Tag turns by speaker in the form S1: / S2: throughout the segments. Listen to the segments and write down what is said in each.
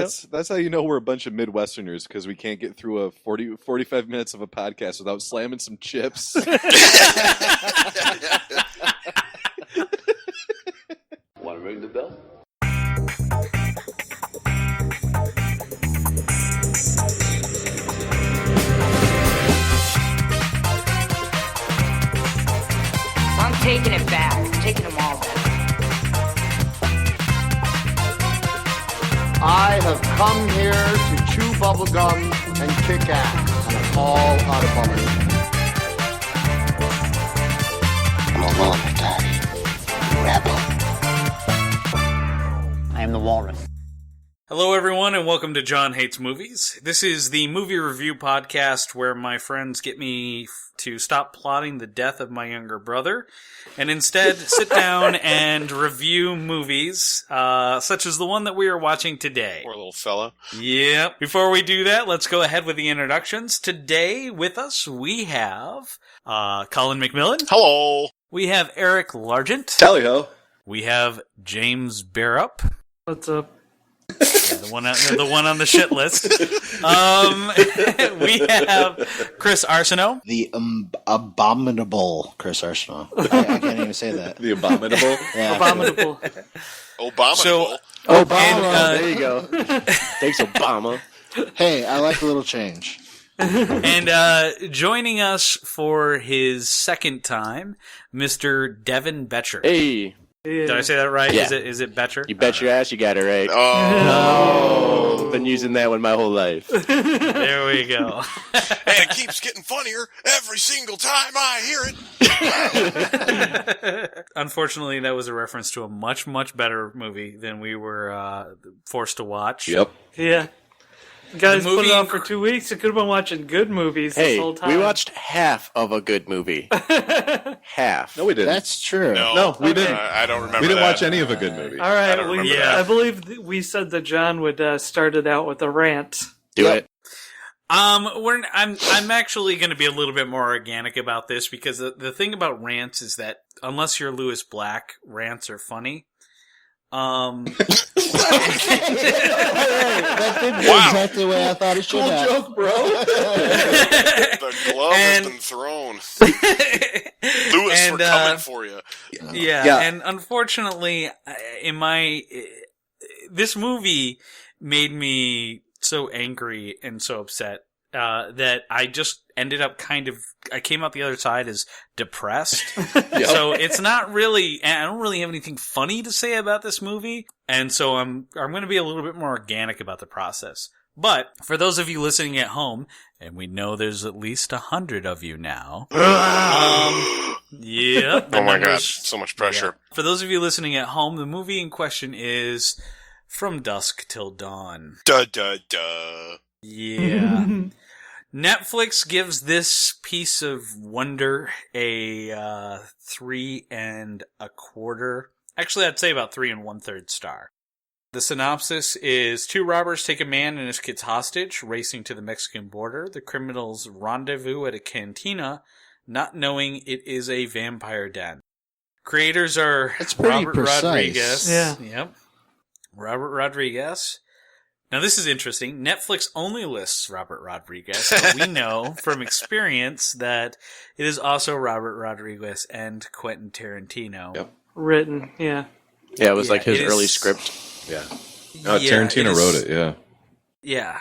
S1: That's how you know we're a bunch of Midwesterners, because we can't get through a 45 minutes of a podcast without slamming some chips.
S2: Want to ring the bell?
S3: I'm taking it back. I'm taking them all back.
S4: I have come here to chew bubblegum and kick ass, and I'm all out of bubblegum.
S5: I'm a loner, Daddy. Rebel.
S6: I am the walrus.
S7: Hello, everyone, and welcome to Jon Hates Movies. This is the movie review podcast where my friends get me to stop plotting the death of my younger brother and instead sit down and review movies, such as the one that we are watching today.
S8: Poor little fella.
S7: Yep. Before we do that, let's go ahead with the introductions. Today with us, we have Colin McMillan.
S8: Hello.
S7: We have Eric Largent.
S1: Tally-ho.
S7: We have James Barrup.
S9: What's up?
S7: The one on the shit list. We have Chris Arsenault.
S6: The abominable Chris Arsenault. I can't even say that.
S1: The abominable?
S6: Yeah.
S9: Abominable.
S8: Obama.
S7: So,
S4: Obama, there you go. Thanks, Obama.
S6: Hey, I like a little change.
S7: and joining us for his second time, Mr. Devin Betcher.
S4: Hey.
S9: Yeah.
S7: Did I say that right?
S4: Yeah.
S7: Is it Betcher?
S4: You bet your ass you got it right.
S8: Oh.
S4: Been using that one my whole life.
S7: There we go.
S8: And it keeps getting funnier every single time I hear it.
S7: Unfortunately, that was a reference to a much, much better movie than we were forced to watch.
S1: Yep.
S9: Yeah. You guys
S7: The
S9: put
S7: movie-
S9: it off for 2 weeks. You could have been watching good movies this
S4: Hey,
S9: whole time.
S4: we watched half of a good movie. Half.
S1: No, we didn't.
S6: That's true.
S8: No,
S1: we didn't.
S8: I don't remember
S1: We didn't
S8: that.
S1: watch any of a good movie.
S9: All right.
S8: I don't remember
S7: that.
S9: I believe we said that John would start it out with a rant.
S4: Do it.
S7: I'm actually going to be a little bit more organic about this because the thing about rants is that unless you're Lewis Black, rants are funny.
S6: That did go exactly the way I thought it should have.
S1: Cool joke, bro.
S8: The glove has been thrown. Lewis, we're coming for you.
S7: Yeah, and unfortunately, this movie made me so angry and so upset that I just ended up I came out the other side as depressed.
S1: Yep.
S7: So it's not really, I don't really have anything funny to say about this movie, and so I'm going to be a little bit more organic about the process. But for those of you listening at home, and we know there's at least 100 of you now. Yeah.
S8: Oh my gosh, so much pressure.
S7: Yeah. For those of you listening at home, the movie in question is From Dusk Till Dawn.
S8: Duh, duh, duh.
S7: Yeah. Netflix gives this piece of wonder a 3.25. Actually, I'd say about 3 1/3 star. The synopsis is 2 robbers take a man and his kids hostage, racing to the Mexican border. The criminals rendezvous at a cantina, not knowing it is a vampire den. Creators are
S6: That's pretty
S7: Robert
S6: precise.
S7: Rodriguez.
S9: Yeah.
S7: Yep. Robert Rodriguez. Now, this is interesting. Netflix only lists Robert Rodriguez, but we know from experience that it is also Robert Rodriguez and Quentin Tarantino.
S1: Yep.
S9: Written, yeah.
S4: Yeah, it was like his
S7: it
S4: early
S7: is-
S4: script.
S1: Yeah.
S7: Yeah,
S1: Tarantino
S7: is-
S1: wrote it, yeah.
S7: Yeah.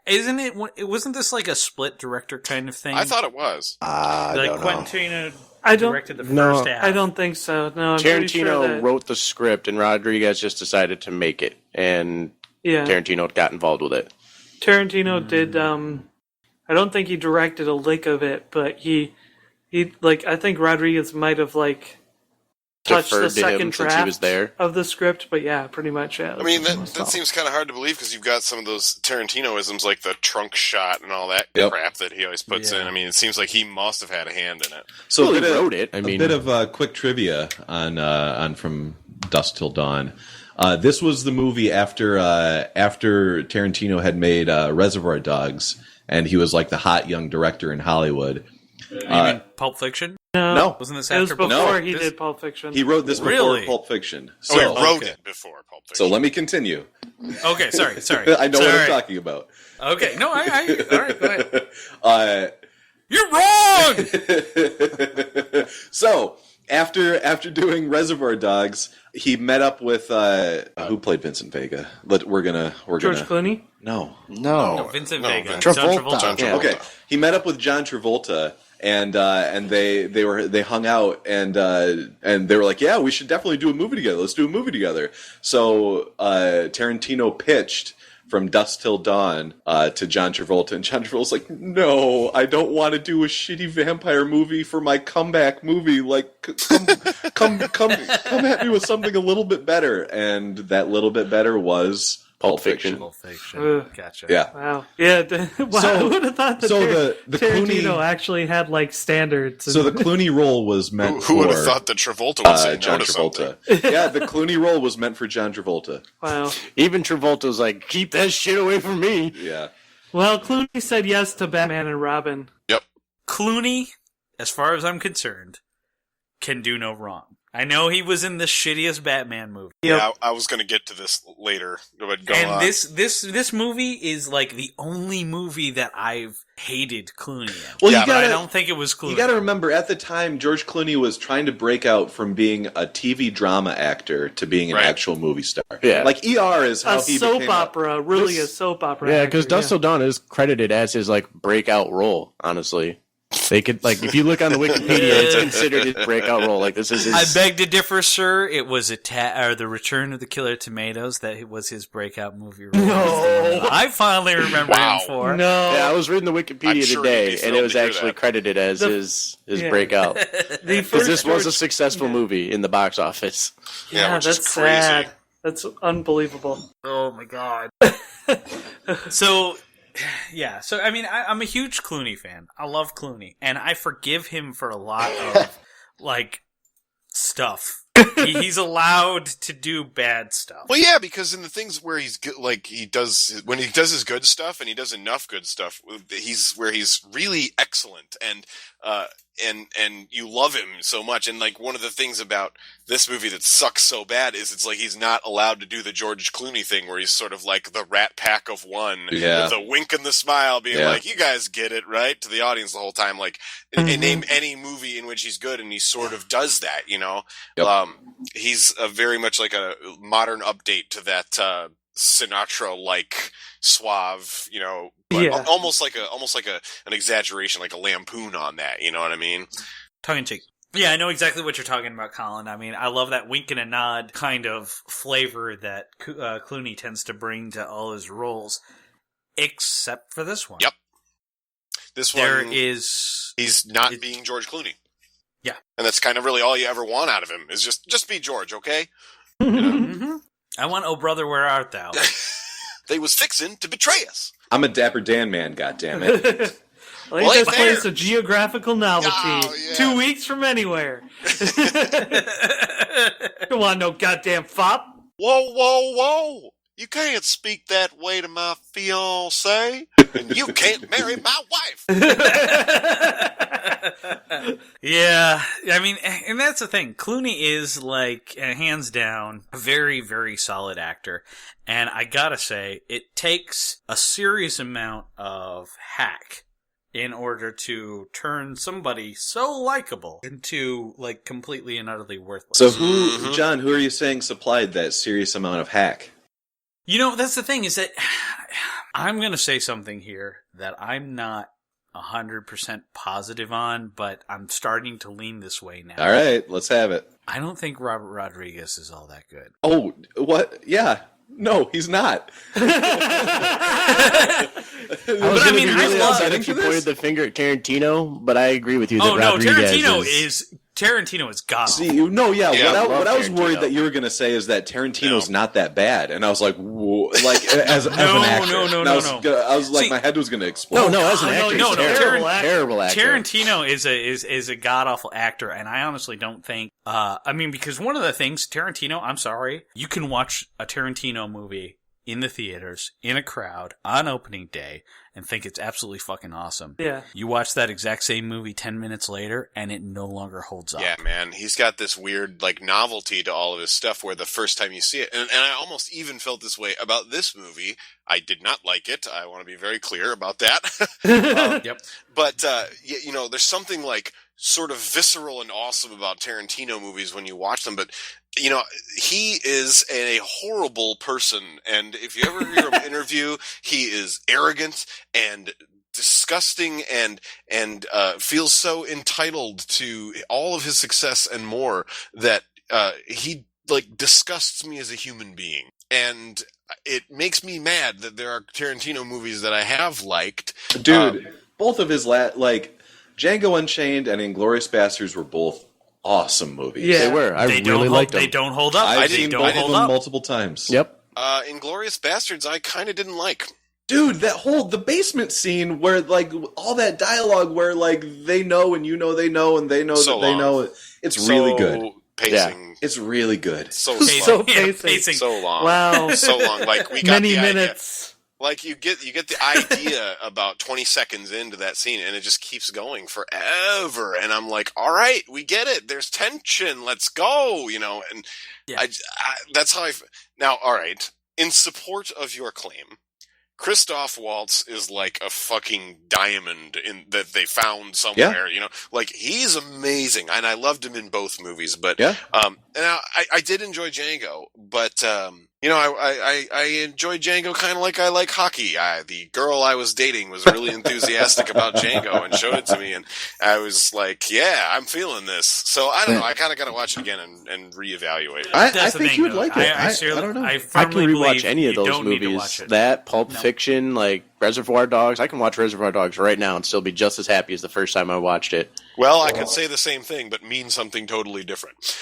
S7: Isn't it? Wasn't this like a split director kind of thing?
S8: I thought it was.
S4: I
S7: like
S4: don't know.
S7: Quentin Tarantino
S9: I don't.
S7: directed the
S4: No.
S7: first half.
S9: I don't think so. No, I'm pretty
S4: Tarantino
S9: sure that.
S4: wrote the script, and Rodriguez just decided to make it, and
S9: Yeah.
S4: Tarantino got involved with it.
S9: Tarantino did. I don't think he directed a lick of it, but he I think Rodriguez might have touched the
S4: Deferred to him
S9: second
S4: since he
S9: draft
S4: was there.
S9: of the script. But yeah, pretty much. Yeah.
S8: I mean, that seems kind of hard to believe because you've got some of those Tarantino-isms like the trunk shot and all that
S1: Yep.
S8: crap that he always puts in. I mean, it seems like he must have had a hand in it.
S1: So
S4: Well,
S1: a
S4: he
S1: bit of-
S4: wrote it. I mean,
S1: a bit of quick trivia on From Dusk Till Dawn. This was the movie after Tarantino had made Reservoir Dogs, and he was like the hot young director in Hollywood.
S7: You mean Pulp Fiction?
S1: No.
S7: Wasn't this
S9: It was
S7: after
S9: before
S1: No,
S9: he
S7: this-
S9: did Pulp Fiction.
S1: He wrote this before
S7: Really?
S1: Pulp Fiction.
S8: So he
S1: So,
S8: wrote
S7: okay.
S8: it before Pulp Fiction.
S1: so let me continue.
S7: Okay, sorry.
S1: I know
S7: Sorry.
S1: what I'm talking about.
S7: Okay, no, all right, go ahead. You're wrong!
S1: So after doing Reservoir Dogs, he met up with who played Vincent Vega. We're gonna
S9: George Clooney?
S1: no.
S7: No, Vincent Vega.
S6: Travolta.
S7: John Travolta.
S8: John
S6: Yeah.
S8: Travolta.
S1: Okay, he met up with John Travolta, and they hung out, and they were like, yeah, we should definitely do a movie together. Let's do a movie together. So Tarantino pitched From Dusk Till Dawn to John Travolta, and John Travolta's like, no, I don't want to do a shitty vampire movie for my comeback movie. Like, come at me with something a little bit better, and that little bit better was Pulp Fiction.
S7: Pulp Fiction.
S9: Ugh.
S7: Gotcha.
S1: Yeah.
S9: Wow. Yeah. Wow.
S1: So-
S9: Who would have thought that
S1: the
S9: Tarantino
S1: Clooney-
S9: actually had like standards?
S1: So the Clooney role was meant
S8: Who would have
S1: for
S8: thought that Travolta would say
S1: John
S8: no to something?
S1: Travolta. Yeah, the Clooney role was meant for John Travolta.
S9: Wow.
S6: Even Travolta's like, keep that shit away from me.
S1: Yeah.
S9: Well, Clooney said yes to Batman and Robin.
S7: Clooney, as far as I'm concerned, can do no wrong. I know he was in the shittiest Batman movie.
S8: Yeah, I was going to get to this later, but go
S7: And
S8: on.
S7: this movie is like the only movie that I've hated Clooney in.
S1: Well,
S8: Yeah,
S1: you
S7: But I
S1: gotta
S7: don't think it was Clooney.
S1: you gotta remember at the time George Clooney was trying to break out from being a TV drama actor to being an
S8: Right.
S1: actual movie star.
S6: Yeah.
S1: Like ER is how
S9: A
S1: he
S9: soap
S1: became
S9: opera, really
S6: This-
S9: a soap opera.
S6: Yeah, because
S9: actor,
S6: Dusk Till Dawn is credited as his like breakout role. Honestly, they could like if you look on the Wikipedia, it's considered his breakout role. Like this is his.
S7: I beg to differ, sir. It was The Return of the Killer Tomatoes that was his breakout movie role.
S9: No.
S7: I finally remember
S8: Wow.
S7: him for.
S9: No.
S6: Yeah, I was reading the
S8: I'm
S6: Wikipedia
S8: sure
S6: today,
S8: he'd be
S6: and
S8: thrilled
S6: it was
S8: to hear
S6: actually
S8: that.
S6: credited as
S9: The-
S6: his
S9: yeah.
S6: breakout.
S9: The
S6: Because
S9: first
S6: this was a
S9: George-
S6: successful movie in the box office.
S8: Yeah, which is
S9: that's
S8: crazy.
S9: sad. That's unbelievable.
S7: Oh my god. So, yeah. So, I mean, I'm a huge Clooney fan. I love Clooney. And I forgive him for a lot of, like, stuff. He's allowed to do bad stuff.
S8: Well, yeah, because in the things where he's good, like when he does his good stuff and he does enough good stuff, he's really excellent and you love him so much. And like one of the things about this movie that sucks so bad is it's like he's not allowed to do the George Clooney thing where he's sort of like the Rat Pack of one
S1: Yeah.
S8: with a wink and the smile, being
S1: Yeah.
S8: like, "You guys get it, right?" to the audience the whole time. Like, and name any movie in which he's good, and he sort of does that. You know,
S1: Yep.
S8: he's very much like a modern update to that Sinatra-like suave, you know, but
S9: Yeah.
S8: almost like an exaggeration, like a lampoon on that. You know what I mean?
S7: Tongue in cheek. Yeah, I know exactly what you're talking about, Colin. I mean, I love that wink and a nod kind of flavor that Clooney tends to bring to all his roles, except for this one.
S8: Yep. This
S7: There
S8: one,
S7: is...
S8: he's not
S7: it-
S8: being George Clooney.
S7: Yeah.
S8: And that's kind of really all you ever want out of him is just be George, okay?
S7: Mhm. I want Oh Brother, Where Art Thou?
S8: They was fixing to betray us.
S1: I'm a Dapper Dan man, goddammit.
S9: I think
S8: Well,
S9: this
S8: it's
S9: place
S8: there.
S9: a geographical novelty.
S8: Oh, yeah.
S9: 2 weeks from anywhere. Don't want no goddamn fop.
S8: Whoa, whoa, whoa! You can't speak that way to my fiancée, and you can't marry my wife.
S7: Yeah, I mean, and that's the thing. Clooney is like, hands down, a very, very solid actor. And I gotta say, it takes a serious amount of hack in order to turn somebody so likable into, like, completely and utterly worthless.
S1: So John, who are you saying supplied that serious amount of hack?
S7: You know, that's the thing, is that I'm gonna say something here that I'm not 100% positive on, but I'm starting to lean this way now.
S1: All right, let's have it.
S7: I don't think Robert Rodriguez is all that good.
S1: Oh, what? Yeah. No, he's not.
S6: I was
S7: But
S6: going
S7: I
S6: to
S7: mean,
S6: be
S7: I
S6: really
S7: love-
S6: upset if you pointed the finger at Tarantino, but I agree with you that
S7: Oh no,
S6: Rodriguez
S7: Tarantino is god.
S1: See, no, yeah.
S8: Yeah, I
S1: what I was
S6: Tarantino.
S1: worried that you were going to say is that Tarantino's not that bad, and I was like, whoa, like as an
S7: No,
S1: actor.
S7: no,
S1: And I was,
S7: no.
S1: I was like,
S7: See-
S1: my head was going to explode.
S6: No, as an
S9: no,
S6: actor,
S9: no,
S6: he's
S9: no,
S6: terrible,
S9: terrible
S6: terrible actor.
S7: Tarantino is a god awful actor, and I honestly don't think. I mean, because one of the things Tarantino, I'm sorry, you can watch a Tarantino movie in the theaters, in a crowd, on opening day, and think it's absolutely fucking awesome.
S9: Yeah.
S7: You watch that exact same movie 10 minutes later, and it no longer holds up.
S8: Yeah, man. He's got this weird, like, novelty to all of his stuff where the first time you see it, and I almost even felt this way about this movie. I did not like it. I want to be very clear about that.
S7: Yep.
S8: But, you know, there's something, like, sort of visceral and awesome about Tarantino movies when you watch them, but you know, he is a horrible person, and if you ever hear him interview, he is arrogant and disgusting and feels so entitled to all of his success and more that he like disgusts me as a human being. And it makes me mad that there are Tarantino movies that I have liked.
S1: Dude, both of his like Django Unchained and Inglourious Basterds were both awesome movies.
S9: Yeah.
S6: They were. I really liked them.
S7: They don't hold up.
S1: I've
S7: They
S1: seen
S7: don't
S1: both of
S7: hold
S1: them
S7: up.
S1: multiple times.
S6: Yep.
S8: Inglourious Basterds I kind of didn't like.
S1: Dude, the basement scene where like all that dialogue where like they know and you know they know and they know
S8: So
S1: that they
S8: long.
S1: know it's really good.
S8: Pacing.
S1: It's really good.
S8: So
S7: Pacing.
S8: slow.
S7: Yeah,
S9: pacing.
S7: pacing.
S8: So long.
S9: Wow.
S8: So long. Like we got
S9: Many
S8: the
S9: minutes.
S8: idea. Like you get the idea about 20 seconds into that scene, and it just keeps going forever. And I'm like, all right, we get it. There's tension. Let's go. You know, and
S7: Yeah.
S8: I that's how now. All right, in support of your claim, Christoph Waltz is like a fucking diamond in that they found somewhere. You know, like he's amazing, and I loved him in both movies. But
S1: Yeah.
S8: and I did enjoy Django, but you know, I enjoyed Django kind of like I like hockey. The girl I was dating was really enthusiastic about Django and showed it to me, and I was like, yeah, I'm feeling this. So I don't know. I kind of got to watch it again and reevaluate.
S1: I
S7: That's the
S1: think
S7: thing,
S1: you would
S7: though.
S1: like it.
S7: I don't know. I
S6: I
S7: firmly
S6: can
S7: believe
S6: rewatch any of
S7: you
S6: those
S7: don't need to watch
S6: movies.
S7: it.
S6: That, Pulp Fiction, like Reservoir Dogs. I can watch Reservoir Dogs right now and still be just as happy as the first time I watched it.
S8: Well, I could say the same thing, but mean something totally different.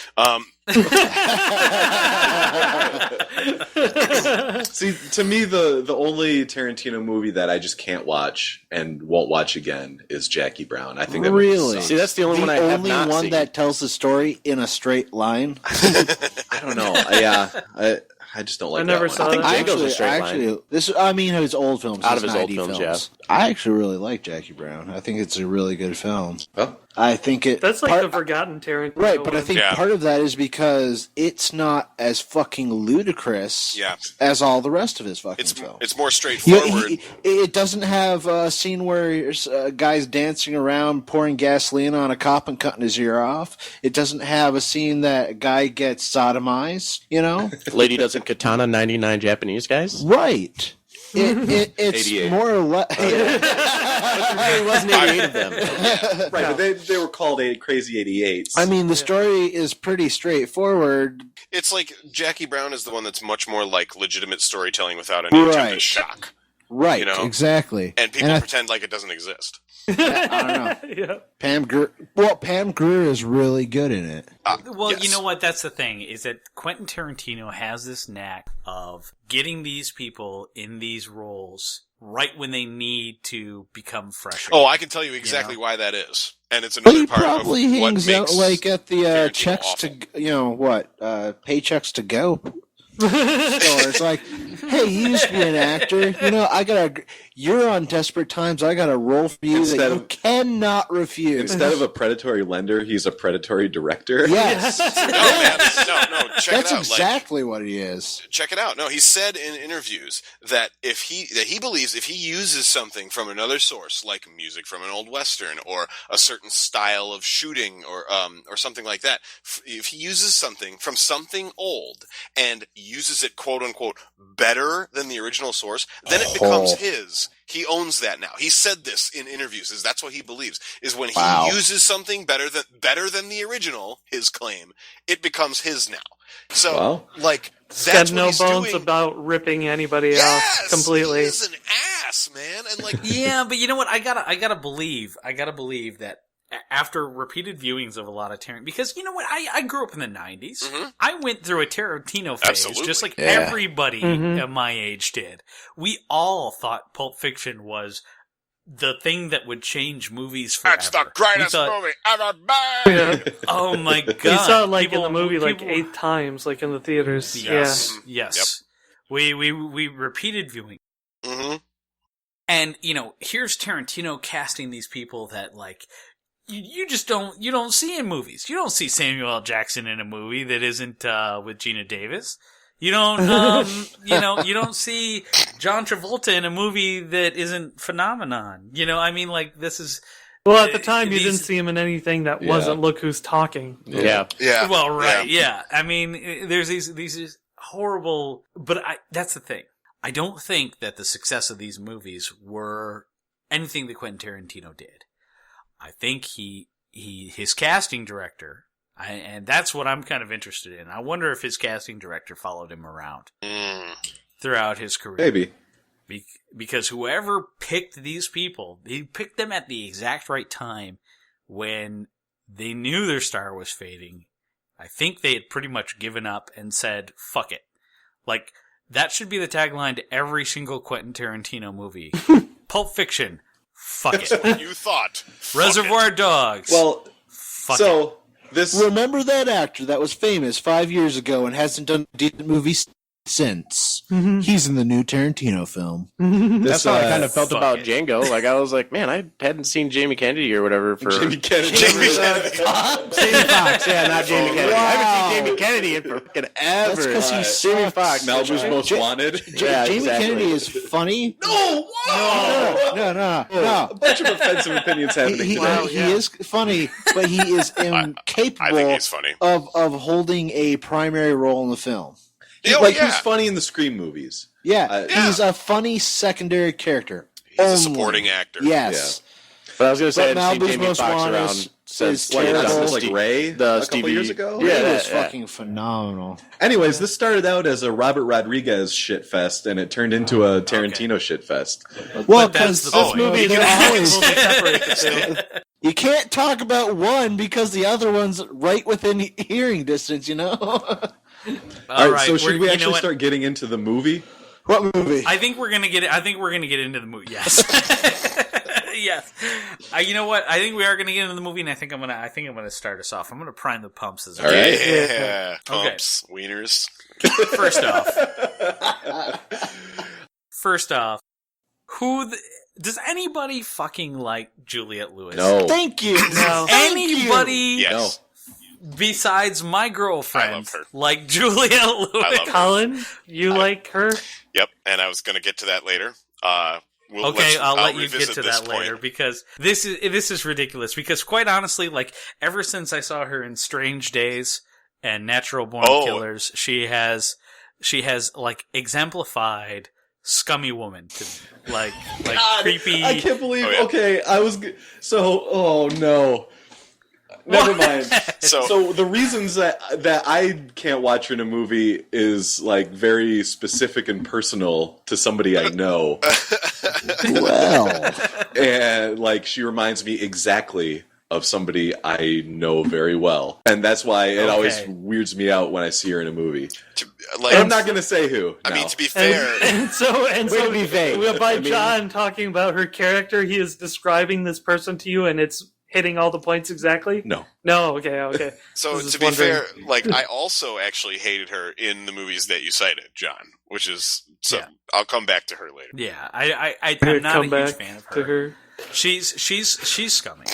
S1: See, to me, the only Tarantino movie that I just can't watch and won't watch again is Jackie Brown. I think that movie
S10: Really?
S1: sucks.
S6: See, that's the only one I have
S10: only
S6: not
S10: one
S6: seen.
S10: that tells the story in a straight line.
S1: I don't know. I just don't like
S9: I never
S1: that
S9: saw
S1: one.
S6: I think
S9: that.
S6: Django's a straight line.
S10: I mean his old films.
S6: Out of
S10: his
S6: his old
S10: 90
S6: films, yeah.
S10: I actually really like Jackie Brown. I think it's a really good film.
S1: Oh.
S10: I think it.
S9: That's like
S10: part-
S9: the forgotten Tarantino.
S10: Right, but I
S9: one.
S10: think
S8: Yeah.
S10: part of that is because it's not as fucking ludicrous
S8: Yeah.
S10: as all the rest of his fucking
S8: It's
S10: films.
S8: it's more
S10: You
S8: straightforward.
S10: know, it doesn't have a scene where there's guys dancing around pouring gasoline on a cop and cutting his ear off. It doesn't have a scene that a guy gets sodomized, you know?
S6: Lady doesn't katana 99 Japanese guys?
S10: Right. It's
S1: 88.
S10: more or less.
S6: There wasn't 88 of them.
S1: Right, but they were called Crazy 88s.
S10: I mean, the story is pretty straightforward.
S8: It's like Jackie Brown is the one that's much more like legitimate storytelling without any attempt
S10: Right.
S8: at shock.
S10: Right,
S8: You know?
S10: exactly.
S8: And people
S10: I
S8: pretend like it doesn't exist.
S10: don't know.
S9: Yeah.
S10: Pam Grier is really good in it.
S7: Well,
S8: Yes.
S7: you know what? That's the thing, is that Quentin Tarantino has this knack of getting these people in these roles right when they need to become fresher.
S8: Oh, I can tell you exactly
S7: You know?
S8: why that is. And it's
S10: But
S8: another
S10: he
S8: part
S10: probably
S8: of what
S10: hangs
S8: makes
S10: out like at the
S8: Tarantino
S10: checks
S8: awful.
S10: to paychecks to go. So it's like, hey, you used to be an actor. You know, you're on Desperate Times. I got a role for you
S1: Instead
S10: that you
S1: of-
S10: cannot refuse.
S1: Instead of a predatory lender, he's a predatory director.
S10: Yes,
S8: No, man, no, check
S10: that's
S8: it out.
S10: exactly what he is.
S8: Check it out. No, he said in interviews that he believes if he uses something from another source, like music from an old western or a certain style of shooting or something like that, if he uses something from something old and uses it quote unquote better than the original source, then it becomes his. He owns that now. He said this in interviews. That's what he believes. Is when he uses something better than the original, his claim, it becomes his now. So,
S1: Wow.
S8: like,
S9: He's
S8: that's
S9: got
S8: what
S9: no
S8: he's
S9: bones
S8: doing.
S9: about ripping anybody
S8: Yes,
S9: off completely.
S8: He's an ass, man, and like,
S7: Yeah, but you know what? I gotta believe that after repeated viewings of a lot of Tarantino, because you know what? I grew up in the 90s.
S8: Mhm.
S7: I went through a Tarantino phase,
S8: Absolutely.
S7: just like
S10: Yeah.
S7: everybody
S9: Mhm.
S7: of my age did. We all thought Pulp Fiction was the thing that would change movies forever.
S8: that's the greatest
S7: We thought,
S8: movie ever made.
S9: Yeah.
S7: Oh my god!
S9: He saw it like
S7: People-
S9: in the movie like
S7: people-
S9: 8 times, like in the theaters.
S7: Yes,
S8: Yeah.
S7: yes. We repeated viewing.
S8: Mm-hmm.
S7: And, here's Tarantino casting these people that, like, you just don't see in movies. You don't see Samuel L. Jackson in a movie that isn't, with Gina Davis. You don't, you don't see John Travolta in a movie that isn't Phenomenon. This is...
S9: Well, at the time, you didn't see him in anything that wasn't Look Who's Talking.
S6: Yeah.
S7: Well, right, yeah. I mean, there's these horrible... But that's the thing. I don't think that the success of these movies were anything that Quentin Tarantino did. I think his casting director, and that's what I'm kind of interested in. I wonder if his casting director followed him around throughout his career.
S1: Maybe.
S7: Because whoever picked these people, he picked them at the exact right time when they knew their star was fading. I think they had pretty much given up and said, fuck it. Like, that should be the tagline to every single Quentin Tarantino movie. Pulp Fiction. Fuck it.
S8: What you thought.
S7: Reservoir Dogs.
S1: Well,
S7: fuck
S1: so
S7: it.
S1: this...
S10: Remember that actor that was famous 5 years ago and hasn't done a decent movie since? Mm-hmm. He's in the new Tarantino film.
S6: Mm-hmm. That's how I kind of felt
S7: fuck
S6: about
S7: it.
S6: Django. Like, I was like, man, I hadn't seen Jamie Kennedy or whatever for...
S1: Jamie Kennedy.
S6: Jamie Foxx, yeah, not Jamie Kennedy.
S10: Wow.
S6: I haven't seen Jamie Kennedy in fucking ever.
S10: That's because he's
S6: Jamie Foxx.
S1: Malibu's Most Wanted.
S6: Yeah,
S10: Jamie
S6: exactly.
S10: Kennedy is funny.
S1: No!
S10: No.
S1: A bunch of offensive opinions happening today.
S10: He is funny, but he is incapable
S8: I think he's funny.
S10: of holding a primary role in the film.
S1: He's funny in the Scream movies.
S10: Yeah, he's a funny secondary character.
S8: He's a supporting actor.
S10: Yes.
S6: But I was going to say, I
S10: But
S6: hadn't seen
S10: Malibu's
S6: Jamie
S10: Most
S6: Foxx
S10: Wanted
S6: around since...
S10: is terrible.
S1: Like Ray
S6: the
S1: a couple
S6: Stevie,
S1: years ago?
S10: He
S6: Yeah,
S10: was fucking phenomenal.
S1: Anyways, this started out as a Robert Rodriguez shitfest, and it turned into a Tarantino shitfest.
S10: Well,
S7: that's
S10: because
S7: the
S10: this
S7: point.
S10: movie
S9: You
S10: they're always
S9: separate the two.
S10: you can't talk about one because the other one's right within hearing distance.
S1: All right, so should we actually start getting into the movie?
S10: What movie?
S7: I think we're gonna get into the movie. Yes. Yes. You know what? I think we are gonna get into the movie, and I think I'm gonna start us off. I'm gonna prime the pumps as
S1: All right.
S8: Yeah. Pumps. Wieners.
S7: First off, does anybody fucking like Juliette Lewis?
S1: No.
S10: Thank you.
S9: No.
S7: Anybody
S8: Yes.
S7: besides my girlfriend
S8: I love her.
S7: like Juliette Lewis?
S8: I love her.
S9: Colin, you like her?
S8: Yep, and I was going to get to that later.
S7: I'll let you get
S8: revisit
S7: to
S8: this
S7: that later
S8: point.
S7: because this is ridiculous. Because quite honestly, like ever since I saw her in Strange Days and Natural Born Killers, she has like exemplified scummy woman to me. Like
S1: God,
S7: creepy.
S1: I can't believe.
S8: Oh, yeah.
S1: Okay, oh no. Never mind.
S8: So
S1: the reasons that I can't watch her in a movie is like very specific and personal to somebody I know.
S10: Well,
S1: And like she reminds me exactly of somebody I know very well. And that's why it always weirds me out when I see her in a movie. I'm not going to say who.
S8: I mean,
S1: now.
S8: to be fair,
S9: And so
S10: be vague.
S9: by John talking about her character, he is describing this person to you, and it's hitting all the points exactly?
S1: No.
S9: No, okay.
S8: so
S9: Was
S8: to
S9: just
S8: be
S9: wondering.
S8: fair, like I also actually hated her in the movies that you cited, John, which is I'll come back to her later.
S7: Yeah, I'm
S9: Here,
S7: not
S9: come
S7: a
S9: back
S7: huge fan of
S9: to her.
S7: She's scummy.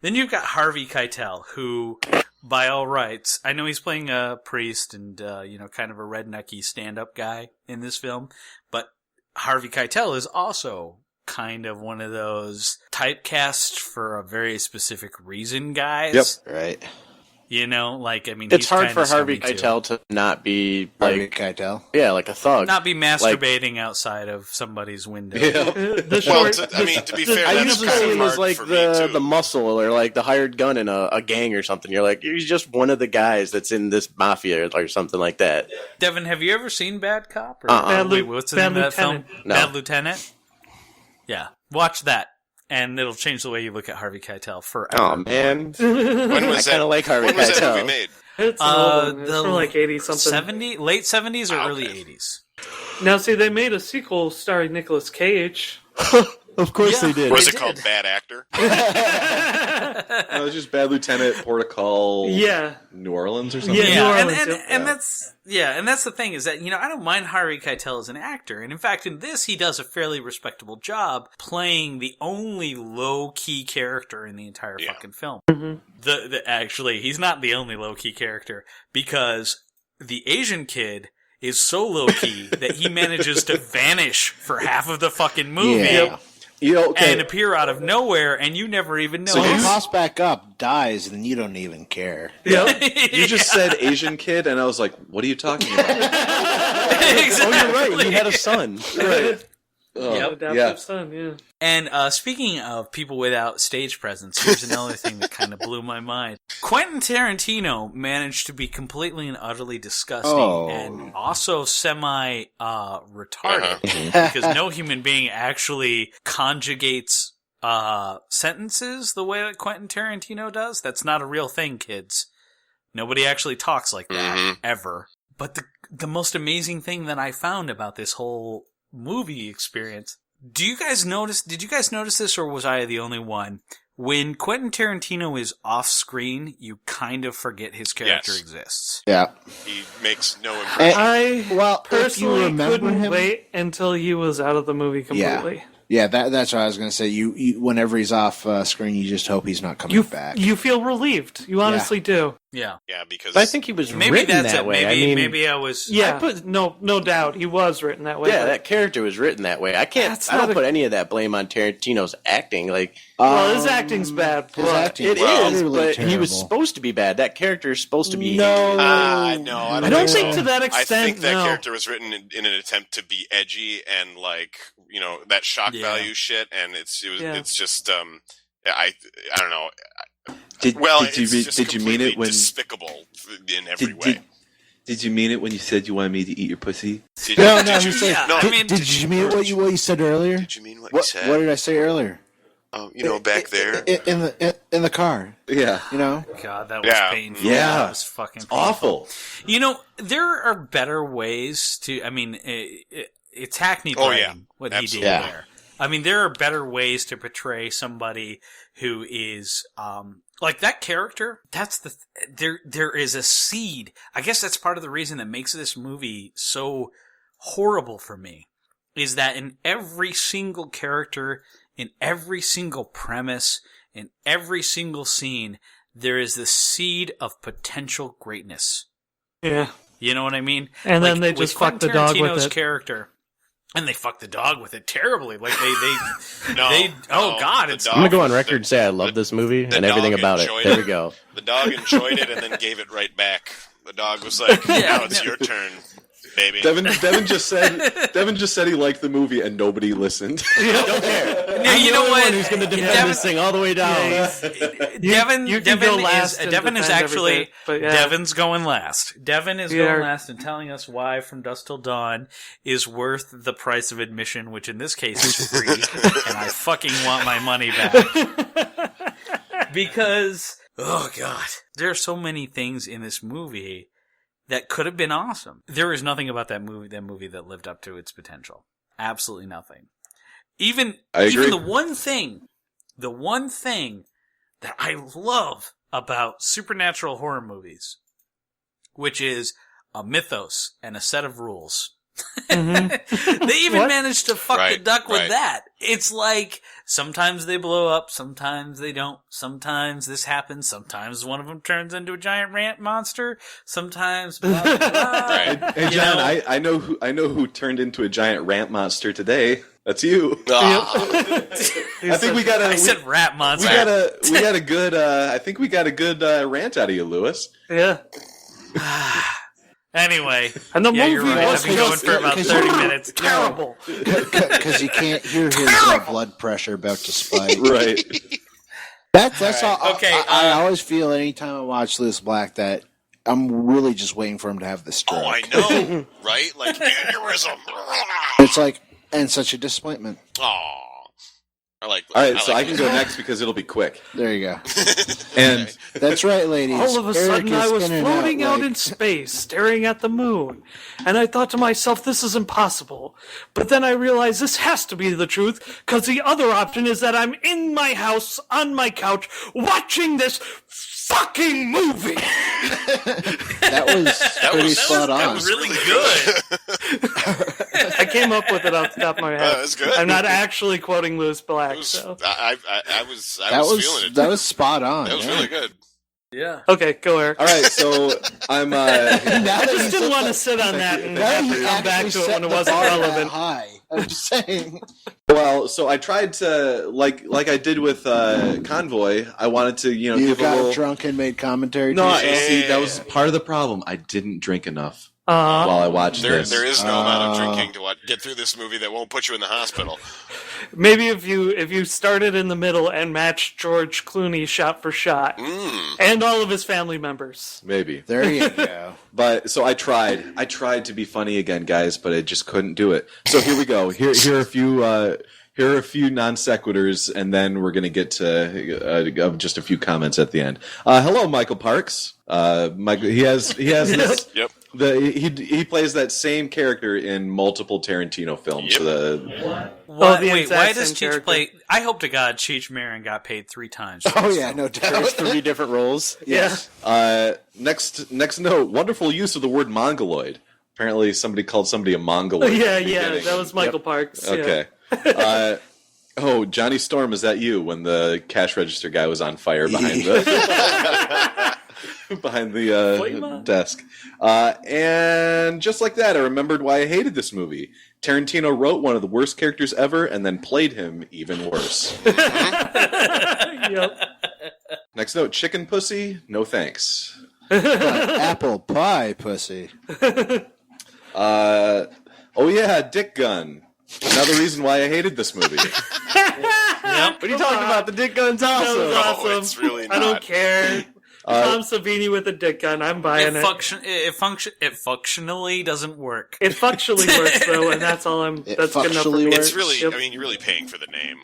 S7: Then you've got Harvey Keitel, who, by all rights, I know he's playing a priest and kind of a rednecky stand-up guy in this film, but Harvey Keitel is also kind of one of those typecast for a very specific reason guys.
S1: Yep.
S10: right.
S6: It's
S7: he's
S6: hard
S7: kinda
S6: for Harvey
S7: scummy, too.
S6: Keitel to not be
S10: Harvey
S6: like,
S10: Keitel.
S6: yeah, like a thug.
S7: Not be masturbating outside of somebody's window.
S9: The
S8: Well,
S9: short,
S8: to be fair,
S6: I
S8: that's
S6: usually
S8: kind
S6: see
S8: of
S6: him as
S8: hard
S6: like
S8: for me too.
S6: the muscle or like the hired gun in a gang or something. You're like, he's just one of the guys that's in this mafia or something like that.
S7: Devin, have you ever seen Bad Cop? Or,
S9: Bad
S7: wait, what's the
S9: Bad
S7: name of that film?
S9: Lieutenant.
S6: No.
S7: Bad Lieutenant? Yeah. Watch that, and it'll change the way you look at Harvey Keitel forever.
S6: Oh man,
S8: When was
S6: I kind
S8: that?
S6: of like Harvey
S8: When was that
S6: Keitel.
S8: movie made?
S9: it's an old one. It's
S7: the
S9: from like 80-something.
S7: 70, late 70s or
S8: Oh,
S7: early
S8: okay.
S7: 80s?
S9: Now, see, they made a sequel starring Nicolas Cage.
S6: Of course
S7: Yeah.
S6: they did.
S8: Or is
S7: They
S8: it called
S7: did.
S8: Bad Actor?
S1: No, it's just Bad Lieutenant, Port of Call,
S9: Yeah.
S1: New Orleans or something.
S9: Yeah, New
S7: Yeah,
S9: Orleans,
S7: and
S9: yep.
S7: that's the thing is that I don't mind Harvey Keitel as an actor, and in fact in this he does a fairly respectable job playing the only low key character in the entire fucking film. Actually he's not the only low key character because the Asian kid is so low key that he manages to vanish for half of the fucking movie.
S10: Yeah.
S7: And appear out of nowhere, and you never even know.
S10: So he pops back up, dies, and you don't even care.
S1: You just said Asian kid, and I was like, what are you talking about?
S7: Exactly.
S6: Oh, you're right. He had a son.
S1: Right.
S9: Adoptive son, yeah.
S7: And speaking of people without stage presence, here's another thing that kind of blew my mind. Quentin Tarantino managed to be completely and utterly disgusting and also semi-retarded because no human being actually conjugates sentences the way that Quentin Tarantino does. That's not a real thing, kids. Nobody actually talks like that, ever. But the most amazing thing that I found about this whole movie experience. Did you guys notice this, or was I the only one? When Quentin Tarantino is off screen, you kind of forget his character exists.
S10: Yeah.
S8: He makes no impression.
S9: I personally
S10: remember
S9: couldn't
S10: him-
S9: wait until he was out of the movie completely.
S10: Yeah, that's what I was going to say. You whenever he's off screen, you just hope he's not coming back.
S9: You feel relieved. You honestly do.
S7: Yeah.
S8: Yeah, because
S6: But I think he was
S7: Maybe
S6: written
S7: that's
S6: that
S7: it.
S6: way.
S7: Maybe I was.
S9: Yeah, no doubt. He was written that way.
S6: Yeah,
S9: but-
S6: that character was written that way. I
S9: That's
S6: don't
S9: not
S6: put any of that blame on Tarantino's acting. Like,
S9: well, his acting's bad.
S10: His
S9: but-
S10: acting
S6: it
S10: was
S6: is,
S10: utterly
S6: but he was
S10: terrible.
S6: supposed to be bad. That character is supposed to be.
S10: No.
S8: no, I don't think
S9: to
S8: so.
S9: that
S8: I
S9: extent.
S8: think that
S9: no.
S8: character was written in an attempt to be edgy and that shock value shit, and it's just I don't know.
S1: Did
S8: It's
S1: you mean it when
S8: despicable in every way?
S1: Did you mean it when you said you wanted me to eat your pussy?
S8: Did
S10: No,
S8: did
S10: no,
S8: you-
S10: he said.
S7: yeah,
S8: no,
S7: I mean-
S10: Did you mean what you said earlier?
S8: Did you mean what you said?
S10: What did I say earlier?
S8: Back there.
S10: In the car.
S1: Yeah.
S7: God, that was
S8: Yeah.
S7: painful.
S1: Yeah.
S7: That was fucking painful.
S1: Awful.
S7: There are better ways to. I mean, it's hackneyed
S8: Oh,
S7: writing,
S8: yeah.
S7: what
S8: Absolutely.
S7: he did
S10: Yeah.
S7: there. I mean, there are better ways to portray somebody who is like that character. That's there is a seed. I guess that's part of the reason that makes this movie so horrible for me. Is that in every single character, in every single premise, in every single scene, there is the seed of potential greatness.
S9: Yeah.
S7: You know what I mean?
S9: And then they
S7: with
S9: just fuck the
S7: Quentin
S9: dog with
S7: Tarantino's
S9: it.
S7: character. And they fuck the dog with it terribly. Like
S8: No,
S7: oh God,
S8: the
S7: it's
S8: dog
S6: I'm gonna go on
S8: was-
S6: record and say I love this movie
S8: the
S6: and everything
S8: dog
S6: about it.
S8: enjoyed
S6: There
S8: it.
S6: we go.
S8: The dog enjoyed it and then gave it right back. The dog was like, "Now it's your turn, baby."
S1: Devin just said he liked the movie and nobody listened.
S6: Don't care.
S7: No, you know what?
S6: Who's gonna defend
S7: Devin-
S6: this thing all the way down?
S7: Devin,
S9: you can go last and
S7: Devin is
S9: defend
S7: actually
S9: everything, but yeah.
S7: Devin's going last. Devin is
S9: Yeah.
S7: going last and telling us why From Dusk Till Dawn is worth the price of admission, which in this case is free, and I fucking want my money back. Because, oh God, there are so many things in this movie that could have been awesome. There is nothing about that movie that lived up to its potential. Absolutely nothing. Even
S1: agree.
S7: the one thing that I love about supernatural horror movies, which is a mythos and a set of rules.
S9: Mm-hmm.
S7: They even managed to fuck the
S8: Right,
S7: duck with
S8: right.
S7: that. It's like sometimes they blow up, sometimes they don't. Sometimes this happens. Sometimes one of them turns into a giant rant monster. Sometimes blah, blah, blah.
S8: Right.
S1: Hey John, I know who turned into a giant rant monster today. That's you. I think we got a
S7: I said rat monster.
S1: we got a good I think we got a good rant out of you, Lewis.
S9: Yeah.
S7: Anyway,
S9: And the
S7: yeah, you're
S9: movie
S7: right.
S9: was
S7: I've been going for about 30 minutes.
S9: terrible.
S10: Because you can't hear his blood pressure about to spike.
S1: Right.
S10: That's all.
S7: Okay,
S10: I always feel anytime I watch Lewis Black that I'm really just waiting for him to have the stroke.
S8: Oh, I know, right? Like aneurysm.
S10: It's like, and such a disappointment.
S8: Aw. I like.
S1: All right, so
S8: like
S1: I can go next because it'll be quick.
S10: There you go.
S1: And
S10: That's right, ladies.
S9: All of a
S10: Eric
S9: sudden, I
S10: is
S9: was
S10: in and
S9: floating out
S10: like-
S9: in space, staring at the moon. And I thought to myself, this is impossible. But then I realized this has to be the truth, because the other option is that I'm in my house, on my couch, watching this fucking movie.
S10: That was pretty spot on.
S8: That was really good.
S9: I came up with it off the top of my head.
S8: That's good.
S9: I'm not actually quoting Lewis Black,
S8: It was,
S9: so.
S8: I was feeling it.
S10: That was spot on.
S8: That was really good.
S7: Yeah.
S9: Okay, go, Eric.
S1: all right, so I'm.
S9: I just didn't want to sit on that and have to come back to it when it wasn't relevant.
S10: High. I'm just saying.
S1: Well, so I tried to like I did with Convoy. I wanted to
S10: You
S1: give a
S10: got
S1: little.
S10: drunk and made commentary.
S1: No,
S10: to yourself?
S1: see, that was part of the problem. I didn't drink enough
S9: Uh-huh.
S1: while I watched
S8: There
S1: this.
S8: is no amount of drinking to get through this movie that won't put you in the hospital.
S9: Maybe if you started in the middle and matched George Clooney shot for shot, and all of his family members.
S1: Maybe.
S10: There you go.
S1: But so I tried. I tried to be funny again, guys, but I just couldn't do it. So here we go. Here are a few. Here are a few non sequiturs, and then we're going to get to just a few comments at the end. Hello, Michael Parks. Michael, he has this.
S8: Yep.
S1: He plays that same character in multiple Tarantino films.
S8: Yep.
S7: What?
S9: the
S7: Wait,
S9: exact
S7: why does
S9: same
S7: Cheech
S9: character.
S7: play? I hope to God Cheech Marin got paid 3 times. for
S10: Oh
S7: this
S10: yeah,
S7: film.
S10: no
S6: There's
S10: doubt.
S6: 3 different roles.
S10: Yes.
S1: Next note. Wonderful use of the word mongoloid. Apparently, somebody called somebody a mongoloid.
S9: Yeah,
S1: at the
S9: yeah,
S1: beginning.
S9: that was Michael Parks.
S1: Okay. Oh, Johnny Storm, is that you? When the cash register guy was on fire behind the behind the desk, and just like that, I remembered why I hated this movie. Tarantino wrote one of the worst characters ever, and then played him even worse.
S9: Yeah. Yep.
S1: Next note: chicken pussy, no thanks.
S10: Apple pie pussy.
S1: Oh yeah, dick gun. Another reason why I hated this movie.
S7: Yep.
S6: What are you talking about? The dick gun's
S9: That
S6: awesome.
S9: was awesome.
S8: it's really
S9: I don't
S8: not.
S9: care. Tom Savini with a dick gun. I'm buying it.
S7: It functionally doesn't work.
S9: It functionally works though, and that's all I'm.
S10: It
S9: That's good enough for
S10: functionally
S9: me.
S10: works.
S8: It's really.
S9: Yep.
S8: I mean, you're really paying for the name.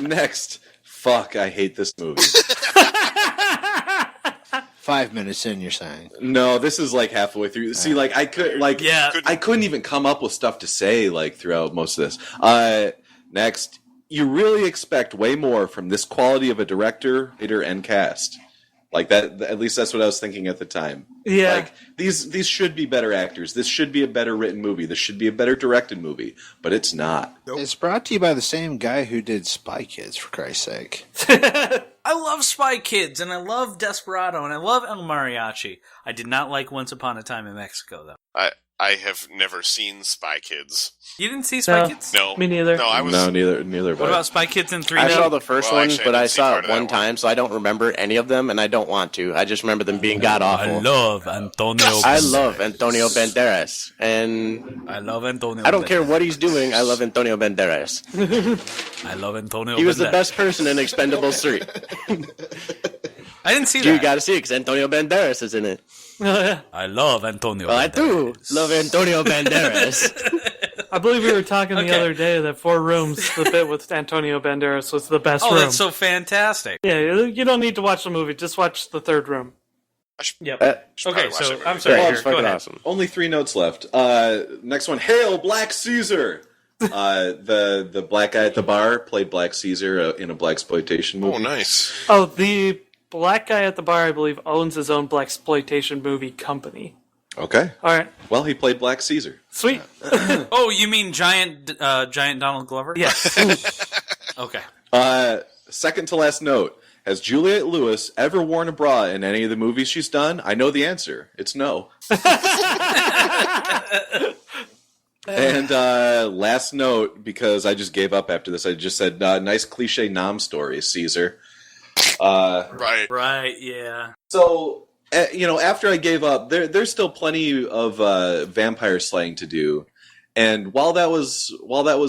S1: Next, fuck, I hate this movie.
S10: 5 minutes in, you're saying.
S1: No, this is like halfway through. See, like I could, like,
S7: Yeah.
S1: I couldn't even come up with stuff to say like throughout most of this. Next, you really expect way more from this quality of a director, writer, and cast. Like that, at least that's what I was thinking at the time.
S9: Yeah.
S1: Like these should be better actors. This should be a better written movie. This should be a better directed movie, but it's not.
S10: It's brought to you by the same guy who did Spy Kids, for Christ's sake.
S7: I love Spy Kids, and I love Desperado, and I love El Mariachi. I did not like Once Upon a Time in Mexico, though.
S8: I have never seen Spy Kids.
S7: You didn't see Spy
S9: No.
S7: Kids?
S8: No,
S9: Me neither.
S8: No, I was.
S1: No, neither.
S7: What about Spy Kids in 3D?
S6: I saw the first
S8: Well,
S6: one,
S8: actually, I
S6: but
S8: didn't
S6: I
S8: see
S6: saw
S8: part
S6: it
S8: of that
S6: one
S8: one.
S6: time, so I don't remember any of them, and I don't want to. I just remember them being god awful.
S7: love Antonio.
S6: I love Antonio Banderas, and
S7: I love Antonio.
S6: I don't care what he's doing. I love Antonio Banderas.
S7: I love Antonio.
S6: He was the
S7: Banderas.
S6: best person in Expendables 3.
S7: I didn't see
S6: You
S7: that.
S6: got to see it because Antonio Banderas is in it.
S7: I love Antonio.
S6: Well, I do love Antonio Banderas.
S9: I believe we were talking the
S7: Okay.
S9: other day that Four Rooms, the bit with Antonio Banderas, was the best
S7: Oh,
S9: room.
S7: that's so fantastic.
S9: Yeah, you don't need to watch the movie. Just watch the third room.
S7: Yep.
S8: probably
S7: Okay,
S8: watch
S7: so
S8: it.
S7: I'm sorry.
S6: Yeah,
S7: Here,
S6: it's
S7: go
S6: fucking
S7: ahead.
S6: awesome.
S1: Only 3 notes left. Next one. Hail Black Caesar. The black guy at the bar played Black Caesar in a blaxploitation movie.
S8: Oh, nice.
S9: Oh, the black guy at the bar, I believe, owns his own blaxploitation movie company.
S1: Okay.
S9: All right,
S1: Well, he played Black Caesar.
S9: sweet.
S7: Oh, you mean giant Donald Glover?
S9: Yes.
S7: Okay.
S1: Second to last note. Has Juliette Lewis ever worn a bra in any of the movies she's done? I know the answer. It's no. And last note, because I just gave up after this, I just said, nice cliche nom story, Caesar.
S8: Right.
S7: Right, yeah.
S1: So, after I gave up, there's still plenty of vampire slaying to do. And while that was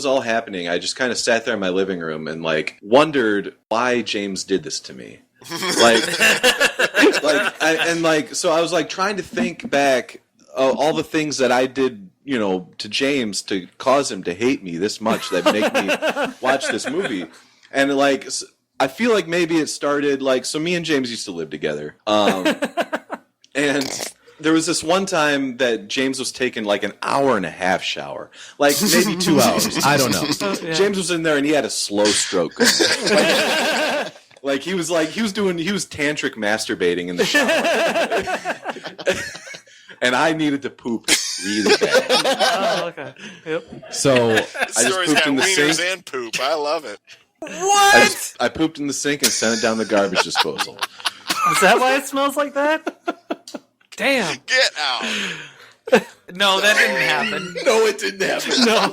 S1: all happening, I just kind of sat there in my living room and wondered why James did this to me. So I was trying to think back all the things that I did to James to cause him to hate me this much that make me watch this movie. And like, I feel like maybe it started like, so me and James used to live together. And there was this one time that James was taking like an hour and a half shower, like maybe 2 hours. I don't know. James was in there and he had a slow stroke. Like he was tantric masturbating in the shower. And I needed to poop really bad.
S9: Oh, okay. Yep.
S1: So I just pooped in the
S8: wieners
S1: sink.
S8: and poop. I love it.
S7: What?
S1: I pooped in the sink and sent it down the garbage disposal.
S9: Is that why it smells like that? Damn.
S8: Get out.
S7: No, that didn't happen.
S1: No, it didn't happen.
S9: No.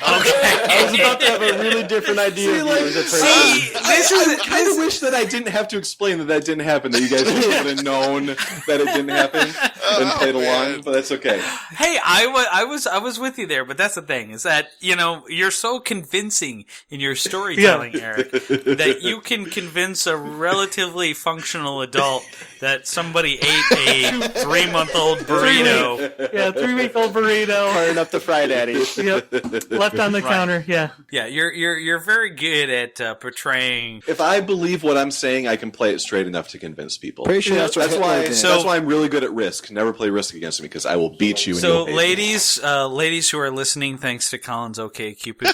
S6: I was about to have a really different idea.
S1: I kind of wish that I didn't have to explain that didn't happen, that you guys would have known that it didn't happen and played along, but that's okay.
S7: Hey, I was with you there, but that's the thing, is that, you're so convincing in your storytelling, Eric, that you can convince a relatively functional adult that somebody ate a 3-month-old burrito.
S9: Yeah, 3-week-old burrito.
S6: Firing up the fried Addy.
S9: Yep. Left on the counter. Yeah.
S7: Yeah, you're very good at portraying.
S1: If I believe what I'm saying, I can play it straight enough to convince people.
S10: Pretty sure that's what Hitler did.
S1: That's why I'm really good at Risk. Never play Risk against me because I will beat you.
S7: So, ladies who are listening, thanks to Colin's OK Cupid,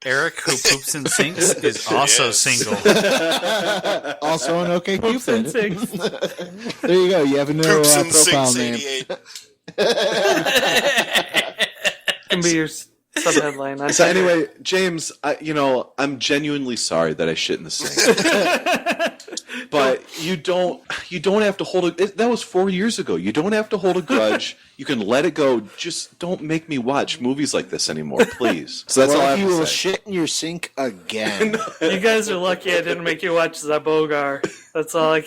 S7: Eric, who poops in sinks, is also single.
S10: Also an OK
S9: Poops and
S10: Cupid.
S9: sinks.
S10: There you go. You have a new
S8: Poops and
S10: profile
S8: sinks
S10: name.
S8: 88.
S9: Can be your sub-headline.
S1: So anyway, James, I'm genuinely sorry that I shit in the sink. But you don't have to hold that was 4 years ago. You don't have to hold a grudge. You can let it go. Just don't make me watch movies like this anymore, please. So that's all I have
S10: you
S1: to
S10: will
S1: say.
S10: shit in your sink again.
S9: You guys are lucky I didn't make you watch Zabogar. That's all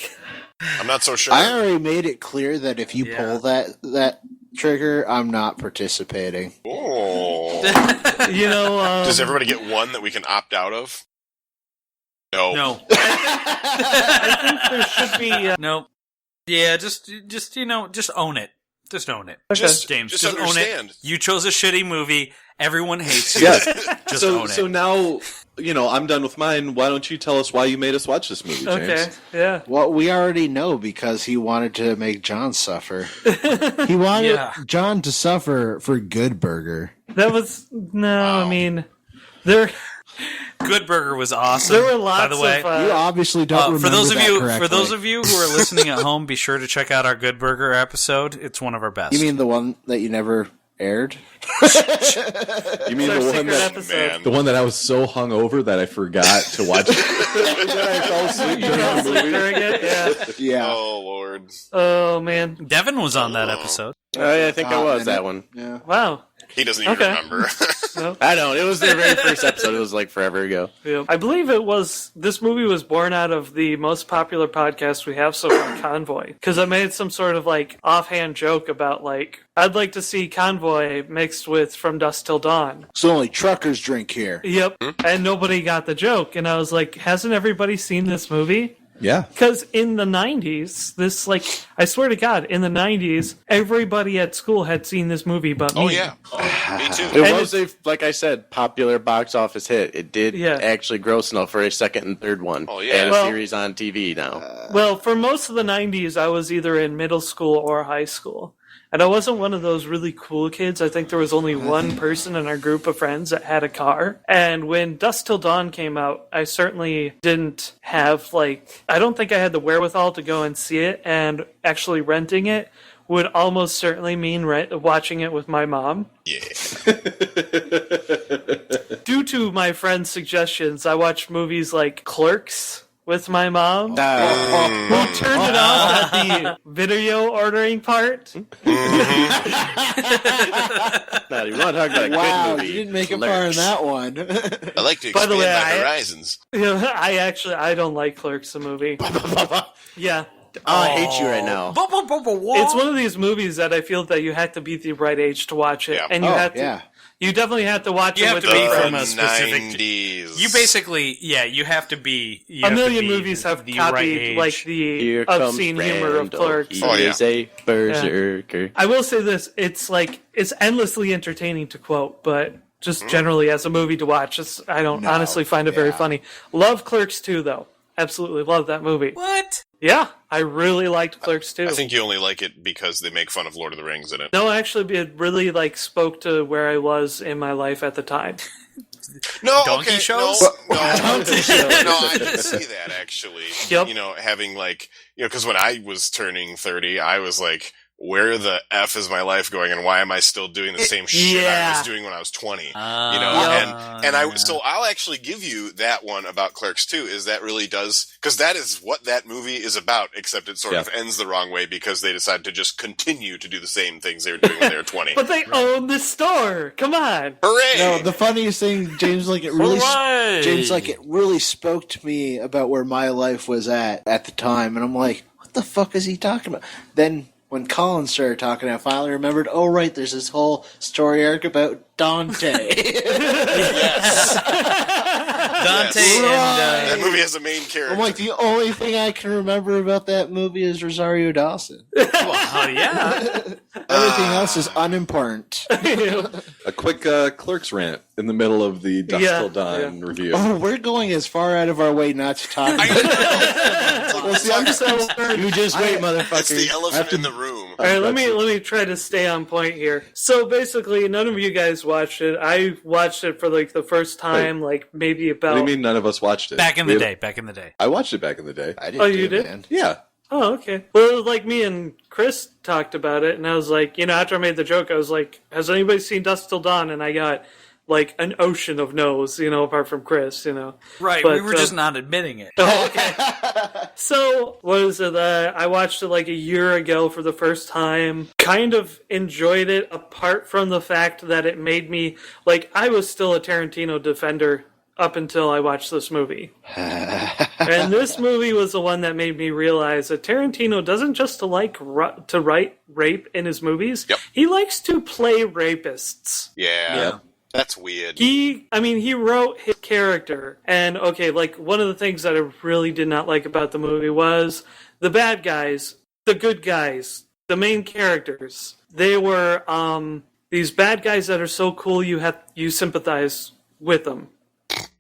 S8: I'm not so sure.
S10: I already made it clear that if you pull that trigger, I'm not participating.
S8: Oh. Does everybody get one that we can opt out of? No.
S9: I think there should be.
S7: No. Yeah, just own it. Just own it.
S9: Okay.
S7: James,
S8: just
S7: own
S8: understand.
S7: it. You chose a shitty movie. Everyone hates you.
S1: Yeah.
S7: Just own it.
S1: So now, I'm done with mine. Why don't you tell us why you made us watch this movie, James?
S9: Okay. Yeah.
S10: Well, we already know because he wanted to make John suffer. He wanted John to suffer for Good Burger.
S9: That was
S8: Wow.
S9: I mean, there.
S7: Good Burger was awesome.
S9: There were lots
S7: by the way.
S9: of.
S10: You obviously don't remember
S7: for those of
S10: that
S7: you
S10: correctly.
S7: who are listening at home, be sure to check out our Good Burger episode. It's one of our best.
S10: You mean the one that you never aired?
S1: You mean
S9: It's our
S1: the one
S9: secret
S1: that
S9: episode.
S8: Man.
S1: the one that I was so hungover that I forgot to watch it? That I fell asleep during the movie?
S9: During it? Yeah.
S10: Yeah.
S8: Oh, Lord.
S9: Oh man.
S7: Devin was on that episode.
S6: Oh, yeah, I think I was that one.
S10: Yeah.
S9: Wow.
S8: He doesn't even
S9: Okay.
S8: remember.
S6: I don't. It was their very first episode. It was like forever ago.
S9: Yeah. I believe this movie was born out of the most popular podcast we have so far, Convoy. Because I made some sort of offhand joke about I'd like to see Convoy mixed with From Dusk Till Dawn.
S10: So only truckers drink here.
S9: Yep. And nobody got the joke. And I was like, hasn't everybody seen this movie?
S1: Yeah.
S9: Because in the 90s, I swear to God, in the 90s, everybody at school had seen this movie but me.
S8: Oh, yeah. Oh, me too.
S6: It was like I said, popular box office hit. It did actually gross enough for a second and third one.
S8: Oh, yeah.
S6: And a
S9: Well-
S6: series on TV now.
S9: Well, for most of the 90s, I was either in middle school or high school. And I wasn't one of those really cool kids. I think there was only one person in our group of friends that had a car. And when Dusk Till Dawn came out, I certainly didn't have, I don't think I had the wherewithal to go and see it. And actually renting it would almost certainly mean watching it with my mom.
S8: Yeah.
S9: Due to my friend's suggestions, I watched movies like Clerks with my mom. We turned it off at the video ordering part.
S6: Now, you want to talk about a
S10: Wow,
S6: good movie?
S10: you didn't make it far in that one.
S8: I like to
S9: By
S8: expand
S9: the way,
S8: my horizons.
S9: I don't like Clerks, the movie. Yeah.
S6: I hate you right now.
S9: It's one of these movies that I feel that you have to be the right age to watch it, and you have to. You definitely have to watch
S7: You
S9: it
S7: have
S9: with
S7: to be
S9: the
S7: from a specific.
S8: 90s.
S7: You basically, you have to be.
S9: A million movies have
S7: the
S9: copied
S7: right age.
S9: like the
S6: Here comes
S9: obscene humor of
S6: Randall.
S9: Clerks.
S6: He is a berserker.
S9: I will say this: it's endlessly entertaining to quote, but just generally as a movie to watch, I don't honestly find it very funny. Love Clerks 2, though. Absolutely love that movie.
S7: What?
S9: Yeah, I really liked Clerks 2.
S8: I think you only like it because they make fun of Lord of the Rings in it.
S9: No, actually, it really spoke to where I was in my life at the time.
S8: No,
S7: Donkey
S8: okay,
S7: shows?
S8: No, I can see that actually.
S9: Yep.
S8: Having because when I was turning 30, I was like, where the F is my life going, and why am I still doing the same shit I was doing when I was 20? So I'll actually give you that one about Clerks 2, is that really does, because that is what that movie is about, except it sort of ends the wrong way because they decide to just continue to do the same things they were doing when they were 20.
S9: But they own the store. Come on.
S8: Hooray!
S10: No, the funniest thing, James, it really spoke to me about where my life was at the time, and I'm like, what the fuck is he talking about? Then when Colin started talking, I finally remembered, oh, right, there's this whole story arc about Dante.
S7: Dante and
S8: that movie has a main character.
S10: I'm like, the only thing I can remember about that movie is Rosario Dawson.
S7: oh yeah.
S10: Everything else is unimportant.
S1: A quick Clerks rant in the middle of the Dusk Till Dawn review.
S10: Oh, we're going as far out of our way not to talk about it.
S8: Well, see, I'm just
S6: You just wait, motherfucker.
S8: It's the elephant in the room.
S9: All right, let me try to stay on point here. So basically, none of you guys watched it. I watched it for the first time, maybe about.
S1: What do you mean none of us watched it?
S7: Back in the day.
S1: I watched it back in the day.
S10: I did.
S9: Oh, you did?
S10: Man.
S1: Yeah.
S9: Oh, okay. Well, it was me and Chris talked about it, and I was like, after I made the joke, I was like, has anybody seen Dusk Till Dawn? And I got an ocean of no's, apart from Chris,
S7: Right,
S9: but,
S7: we were just not admitting it.
S9: Oh, okay. So, what is it? I watched it a year ago for the first time. Kind of enjoyed it, apart from the fact that it made me, I was still a Tarantino defender up until I watched this movie. And this movie was the one that made me realize that Tarantino doesn't just to write rape in his movies.
S8: Yep.
S9: He likes to play rapists.
S8: Yeah. That's weird.
S9: He wrote his character, and one of the things that I really did not like about the movie was the bad guys, the good guys, the main characters. They were these bad guys that are so cool you sympathize with them,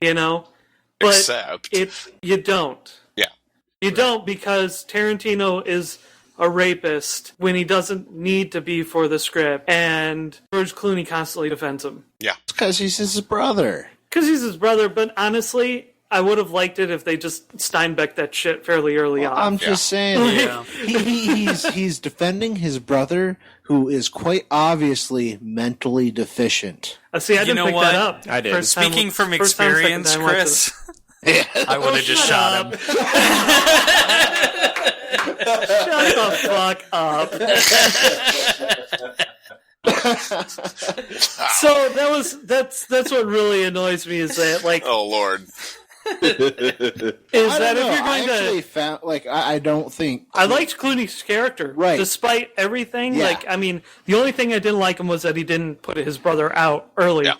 S9: But
S8: Except
S9: you don't.
S8: Yeah.
S9: You don't, because Tarantino is a rapist when he doesn't need to be for the script, and George Clooney constantly defends him.
S8: Yeah.
S10: Because he's his brother.
S9: Because he's his brother, but honestly, I would have liked it if they just Steinbeck that shit fairly early on.
S10: I'm just saying, he's defending his brother, who is quite obviously mentally deficient.
S9: See, I didn't pick that up.
S6: I did.
S7: Speaking from experience, Chris, I would have just shot him.
S9: Shut the fuck up. So that's what really annoys me, is that
S8: oh Lord.
S9: If you're going
S10: I found I don't think
S9: I liked Clooney's character,
S10: right?
S9: Despite everything,
S10: Yeah.
S9: the only thing I didn't like him was that he didn't put his brother out early,
S8: Yeah.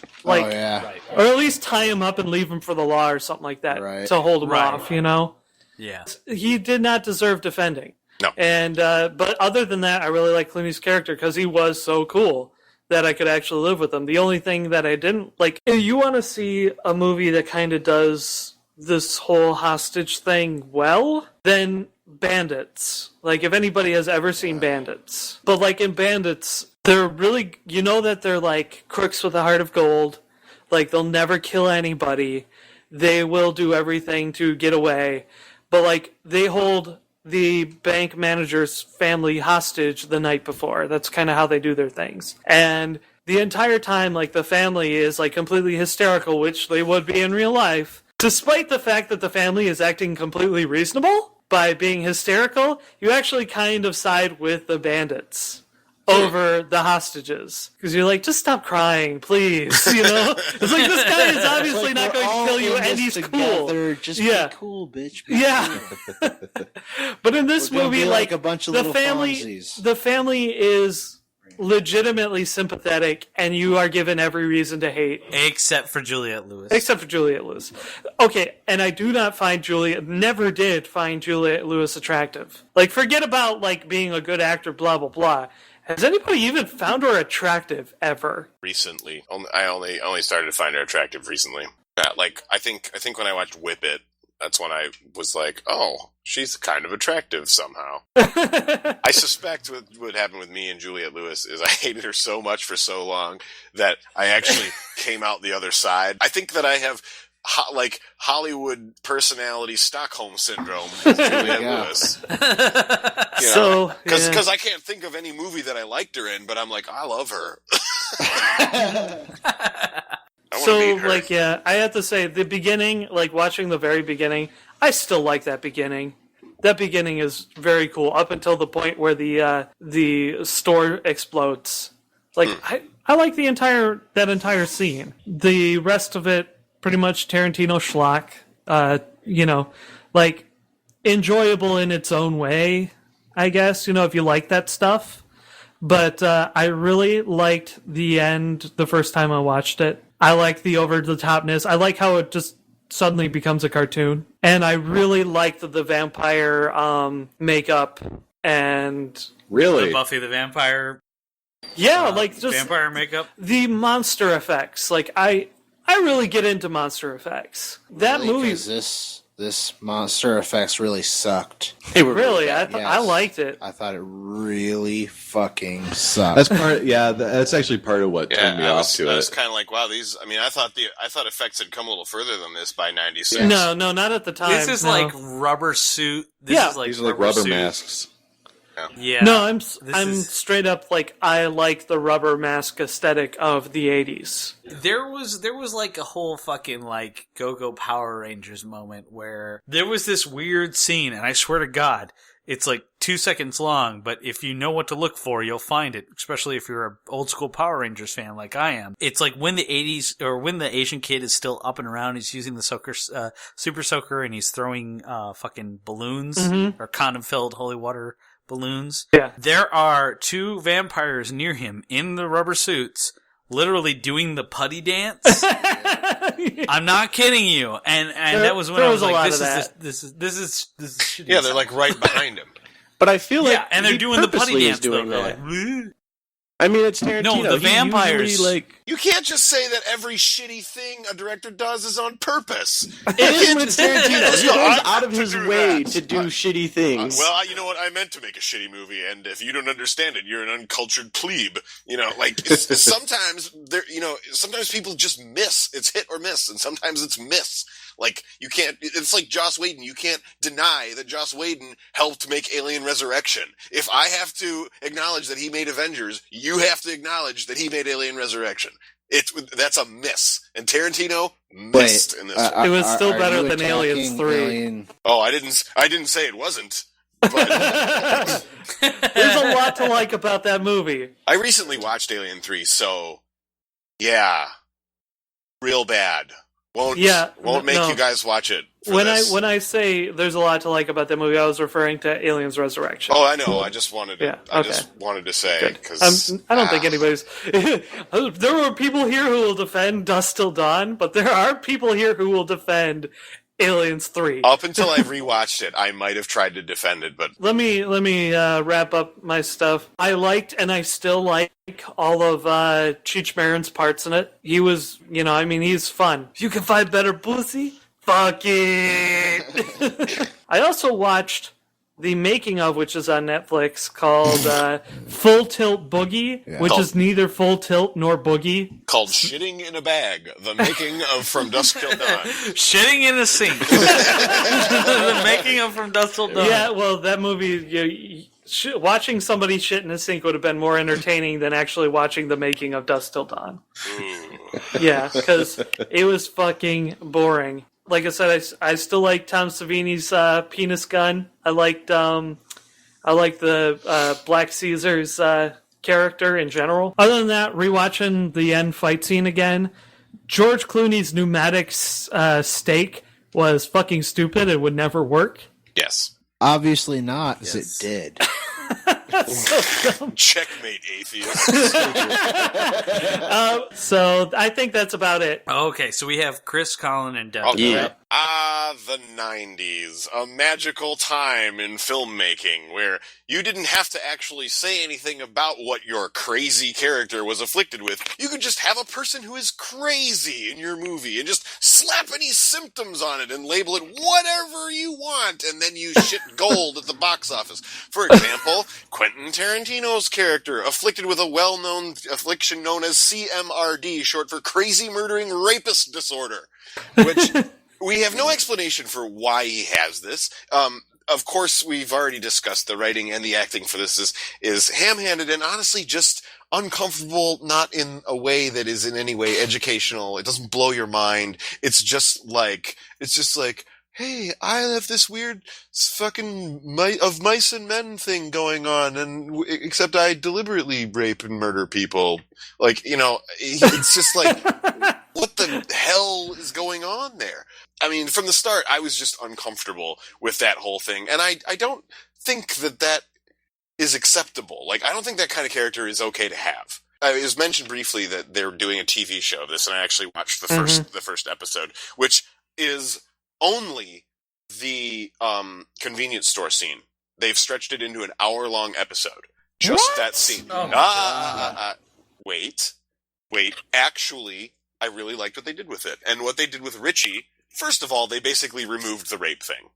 S9: or at least tie him up and leave him for the law or something like that to hold him off.
S7: Yeah.
S9: He did not deserve defending.
S8: No.
S9: And but other than that, I really like Clooney's character because he was so cool that I could actually live with him. The only thing that I didn't like, if you want to see a movie that kind of does this whole hostage thing well, then Bandits. If anybody has ever seen Bandits. But in Bandits, they're really, that they're crooks with a heart of gold. They'll never kill anybody. They will do everything to get away. But they hold the bank manager's family hostage the night before. That's kind of how they do their things. And the entire time, the family is completely hysterical, which they would be in real life. Despite the fact that the family is acting completely reasonable by being hysterical, you actually kind of side with the bandits over the hostages. Because you're like, just stop crying, please. You know? It's like, this guy is obviously not going to kill you, and he's cool.
S10: Just
S9: Yeah.
S10: be cool, bitch.
S9: Yeah. But in this
S10: We're gonna
S9: movie,
S10: be
S9: like,
S10: a bunch of
S9: the
S10: little
S9: family,
S10: Fonzies.
S9: the family is legitimately sympathetic, and you are given every reason to hate.
S7: Except for Juliette Lewis.
S9: Except for Juliette Lewis. Okay, and I do not find never did find Juliette Lewis attractive. Like, forget about, like, being a good actor, blah, blah, blah. Has anybody even found her attractive ever?
S8: Recently, I only started to find her attractive recently. Like, I think when I watched Whip It, that's when I was like, oh, she's kind of attractive somehow. I suspect what happened with me and Juliette Lewis is I hated her so much for so long that I actually came out the other side. I think that I have Hollywood personality Stockholm syndrome with Juliette Lewis. Because I can't think of any movie that I liked her in, but I'm like, I love her.
S9: I have to say, the beginning, like, watching the very beginning, I still like that beginning. That beginning is very cool, up until the point where the store explodes. Like, I like that entire scene. The rest of it, pretty much Tarantino schlock. Like, enjoyable in its own way, I guess, if you like that stuff. But I really liked the end the first time I watched it. I like the over-the-topness. I like how it just suddenly becomes a cartoon. And I really liked the vampire makeup and...
S1: Really?
S7: The Buffy the Vampire...
S9: Yeah, like, just...
S7: Vampire makeup?
S9: The monster effects. Like, I really get into monster effects. That movie...
S10: This monster effects really sucked.
S9: They were really? I liked it.
S10: I thought it really fucking sucked.
S1: That's actually part of what turned me off to it.
S8: I was kind of like, wow, these. I mean, I thought effects had come a little further than this by '96.
S9: No, not at the time.
S7: This is like rubber suit.
S1: These are like rubber masks.
S7: Yeah.
S9: No, I'm straight up like, I like the rubber mask aesthetic of the 80s.
S7: There was like a whole fucking like Go-Go Power Rangers moment where there was this weird scene, and I swear to God, it's like 2 seconds long, but if you know what to look for, you'll find it, especially if you're an old school Power Rangers fan like I am. It's like when the 80s, or when the Asian kid is still up and around, he's using the super soaker, and he's throwing fucking balloons, or condom-filled holy water balloons.
S9: Yeah.
S7: There are two vampires near him in the rubber suits, literally doing the putty dance. I'm not kidding you. And that was when I was like, this is shitty.
S8: Yeah, they're like right behind him.
S6: But I feel like
S7: and they're doing the putty dance
S6: doing
S7: though.
S6: that.
S7: Like,
S6: I mean, it's Tarantino.
S7: No, the vampires.
S8: You can't just say that every shitty thing a director does is on purpose.
S6: It is when it's Tarantino. He goes out of his way to do shitty things.
S8: Well, you know what? I meant to make a shitty movie, and if you don't understand it, you're an uncultured plebe. Sometimes sometimes people just miss. It's hit or miss, and sometimes it's miss. Like, you can't, it's like Joss Whedon. You can't deny that Joss Whedon helped make Alien Resurrection. If I have to acknowledge that he made Avengers, you have to acknowledge that he made Alien Resurrection. That's a miss. And Tarantino missed in this one.
S9: It was still better than Aliens 3.
S8: Oh, I didn't say it wasn't. But
S9: there's a lot to like about that movie.
S8: I recently watched Alien 3, so yeah. Real bad. Won't make you guys watch it.
S9: When I say there's a lot to like about that movie, I was referring to Aliens Resurrection.
S8: Oh, I know. I just wanted to say, because
S9: I don't think anybody's. There were people here who will defend Dusk Till Dawn, but there are people here who will defend Aliens 3.
S8: Up until I rewatched it, I might have tried to defend it, but
S9: let me wrap up my stuff. I liked, and I still like, all of Cheech Marin's parts in it. He was, he's fun. You can find better pussy? Fuck it. I also watched the making of, which is on Netflix, called Full Tilt Boogie, which is neither Full Tilt nor Boogie.
S8: Called Shitting in a Bag, the making of From Dusk Till Dawn.
S7: Shitting in a sink. The making of From Dusk Till Dawn.
S9: Yeah, well, that movie, watching somebody shit in a sink would have been more entertaining than actually watching the making of Dusk Till Dawn. Yeah, because it was fucking boring. Like I said, I still like Tom Savini's penis gun. I liked the Black Caesar's character in general. Other than that, rewatching the end fight scene again, George Clooney's pneumatic stake was fucking stupid. It would never work.
S8: Yes.
S10: Obviously not, as it did.
S9: So dumb.
S8: Checkmate, atheist.
S9: So I think that's about it.
S7: Okay, so we have Chris, Colin, and Devin.
S6: Yeah.
S8: The 90s. A magical time in filmmaking where you didn't have to actually say anything about what your crazy character was afflicted with. You could just have a person who is crazy in your movie and just slap any symptoms on it and label it whatever you want, and then you shit gold at the box office. For example, Quentin Tarantino's character, afflicted with a well-known affliction known as CMRD, short for Crazy Murdering Rapist Disorder, which... We have no explanation for why he has this. Of course, we've already discussed the writing and the acting for this is ham-handed and honestly just uncomfortable, not in a way that is in any way educational. It doesn't blow your mind. It's just like, hey, I have this weird fucking mice and men thing going on, and except I deliberately rape and murder people. Like, it's just like, what the hell is going on there? I mean, from the start, I was just uncomfortable with that whole thing, and I don't think that is acceptable. Like, I don't think that kind of character is okay to have. It was mentioned briefly that they're doing a TV show of this, and I actually watched the first episode, which is only the convenience store scene. They've stretched it into an hour-long episode. Just that scene.
S7: Oh
S8: Wait. Actually, I really liked what they did with it. And what they did with Richie, first of all, they basically removed the rape thing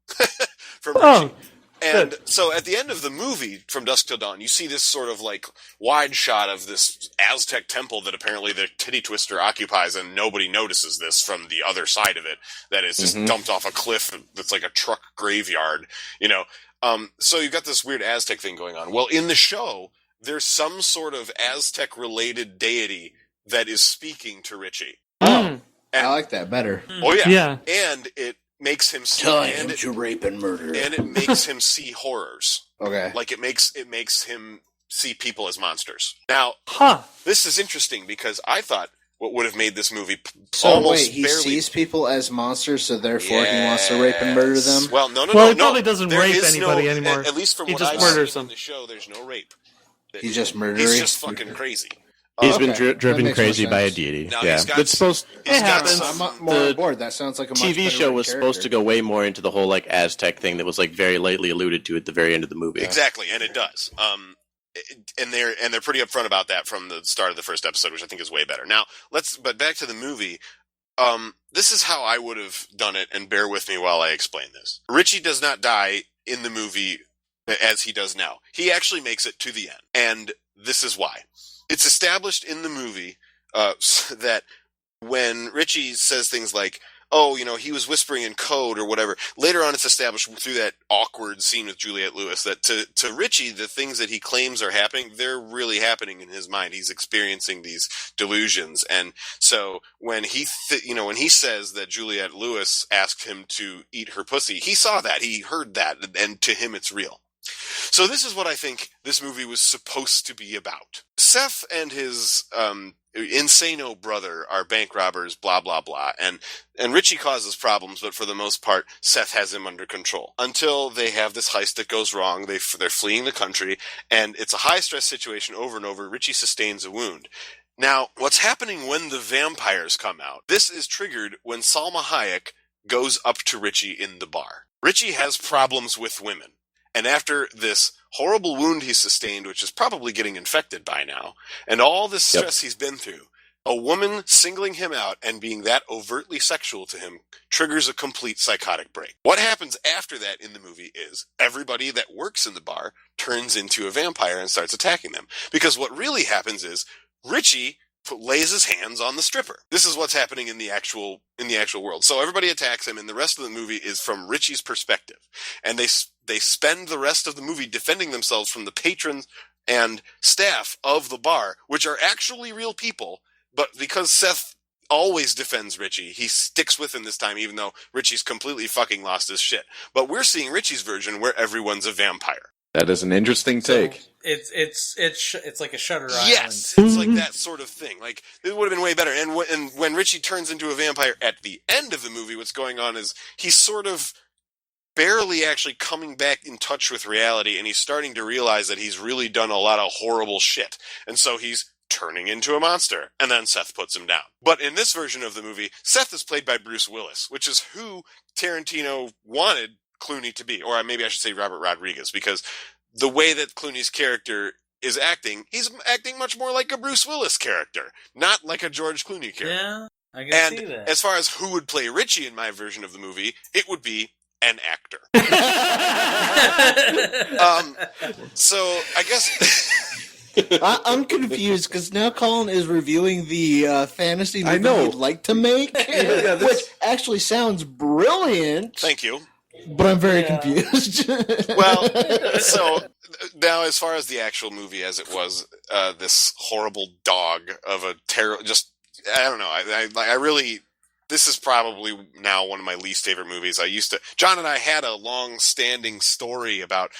S8: from Richie. And so at the end of the movie, From Dusk Till Dawn, you see this sort of like wide shot of this Aztec temple that apparently the titty twister occupies, and nobody notices this from the other side of it, that is just dumped off a cliff that's like a truck graveyard, So you've got this weird Aztec thing going on. Well, in the show, there's some sort of Aztec-related deity that is speaking to Richie.
S10: I like that better.
S8: Oh, yeah.
S9: Yeah.
S8: And it makes him see...
S10: Telling him to rape and murder.
S8: And it makes him see horrors.
S10: Okay.
S8: Like, it makes him see people as monsters. Now, this is interesting because I thought what would have made this movie
S10: he sees people as monsters, so therefore he wants to rape and murder them?
S8: Well, no.
S9: He probably doesn't rape anybody anymore.
S8: At least from
S9: he
S8: what
S9: just
S8: I've
S9: murders
S8: seen in
S9: them.
S8: the show, there's no rape.
S10: He's just murdering?
S8: He's just fucking crazy.
S6: He's been driven crazy by a deity.
S8: Now,
S6: yeah, it's supposed.
S8: It happens.
S10: I'm more on board. That sounds like a much
S6: TV
S10: better
S6: show was
S10: character.
S6: supposed to go way more into the whole like Aztec thing that was like very lightly alluded to at the very end of the movie.
S8: Exactly, and it does. And they're pretty upfront about that from the start of the first episode, which I think is way better. Now, but back to the movie. This is how I would have done it, and bear with me while I explain this. Richie does not die in the movie as he does now. He actually makes it to the end, and this is why. It's established in the movie that when Richie says things like, he was whispering in code or whatever, later on it's established through that awkward scene with Juliette Lewis that to Richie, the things that he claims are happening, they're really happening in his mind. He's experiencing these delusions. And so when he says that Juliette Lewis asked him to eat her pussy, he saw that, he heard that, and to him it's real. So this is what I think this movie was supposed to be about. Seth and his insano brother are bank robbers, blah, blah, blah. And Richie causes problems, but for the most part, Seth has him under control. Until they have this heist that goes wrong, they're fleeing the country, and it's a high-stress situation over and over. Richie sustains a wound. Now, what's happening when the vampires come out? This is triggered when Salma Hayek goes up to Richie in the bar. Richie has problems with women. And after this horrible wound he sustained, which is probably getting infected by now, and all this stress he's been through, a woman singling him out and being that overtly sexual to him triggers a complete psychotic break. What happens after that in the movie is everybody that works in the bar turns into a vampire and starts attacking them. Because what really happens is Richie lays his hands on the stripper. This is what's happening in the actual world. So everybody attacks him, and the rest of the movie is from Richie's perspective. And they spend the rest of the movie defending themselves from the patrons and staff of the bar, which are actually real people, but because Seth always defends Richie, he sticks with him this time, even though Richie's completely fucking lost his shit. But we're seeing Richie's version where everyone's a vampire.
S1: That is an interesting take.
S7: It's like a Shutter Island.
S8: Yes, it's like that sort of thing. Like, it would have been way better. And when Richie turns into a vampire at the end of the movie, what's going on is he's sort of barely actually coming back in touch with reality, and he's starting to realize that he's really done a lot of horrible shit. And so he's turning into a monster, and then Seth puts him down. But in this version of the movie, Seth is played by Bruce Willis, which is who Tarantino wanted Clooney to be, or maybe I should say Robert Rodriguez, because the way that Clooney's character is acting, he's acting much more like a Bruce Willis character, not like a George Clooney character.
S7: Yeah, I can see that.
S8: As far as who would play Richie in my version of the movie, it would be an actor. So I guess
S10: I'm confused because now Colin is reviewing the fantasy movie he'd like to make, which actually sounds brilliant.
S8: Thank you.
S10: But I'm very confused.
S8: Well, so now as far as the actual movie as it was, this horrible dog of a just, I don't know. I really, this is probably now one of my least favorite movies. John and I had a long-standing story about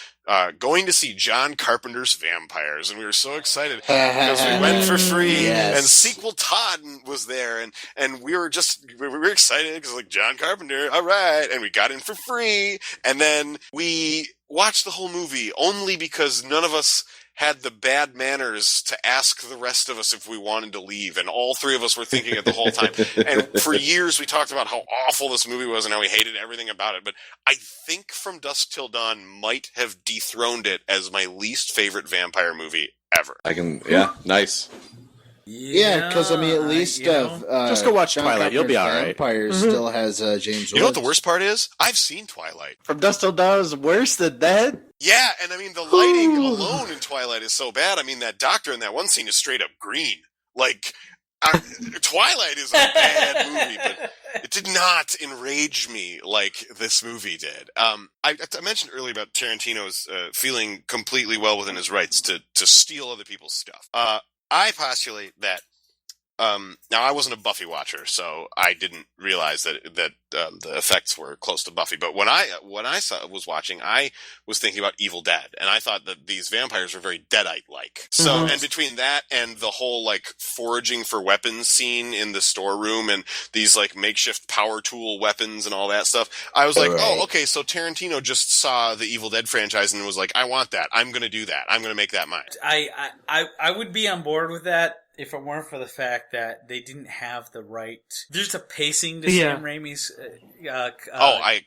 S8: going to see John Carpenter's Vampires, and we were so excited because we went for free, and Sequel Todd was there, and we were excited because like John Carpenter, all right, and we got in for free, and then we watched the whole movie only because none of us had the bad manners to ask the rest of us if we wanted to leave, and all three of us were thinking it the whole time. And for years we talked about how awful this movie was and how we hated everything about it, but I think From Dusk Till Dawn might have dethroned it as my least favorite vampire movie ever.
S1: Nice.
S10: Yeah, because I mean, at least
S6: just go watch
S10: John
S6: Twilight. You'll be all right.
S10: Vampires still has James Woods.
S8: You know what the worst part is? I've seen Twilight.
S6: From Dusk Till Dawn is worse than that?
S8: Yeah, and I mean, the lighting alone in Twilight is so bad. I mean, that doctor in that one scene is straight up green. Like, Twilight is a bad movie, but it did not enrage me like this movie did. I mentioned earlier about Tarantino's feeling completely well within his rights to steal other people's stuff. I postulate that. Now, I wasn't a Buffy watcher, so I didn't realize that the effects were close to Buffy. But when I was watching, I was thinking about Evil Dead, and I thought that these vampires were very Deadite-like. So, and between that and the whole like foraging for weapons scene in the storeroom, and these like makeshift power tool weapons and all that stuff, I was like, oh, okay, so Tarantino just saw the Evil Dead franchise and was like, I want that. I'm going to do that. I'm going to make that mine.
S7: I would be on board with that if it weren't for the fact that they didn't have the right... There's a pacing to Sam Raimi's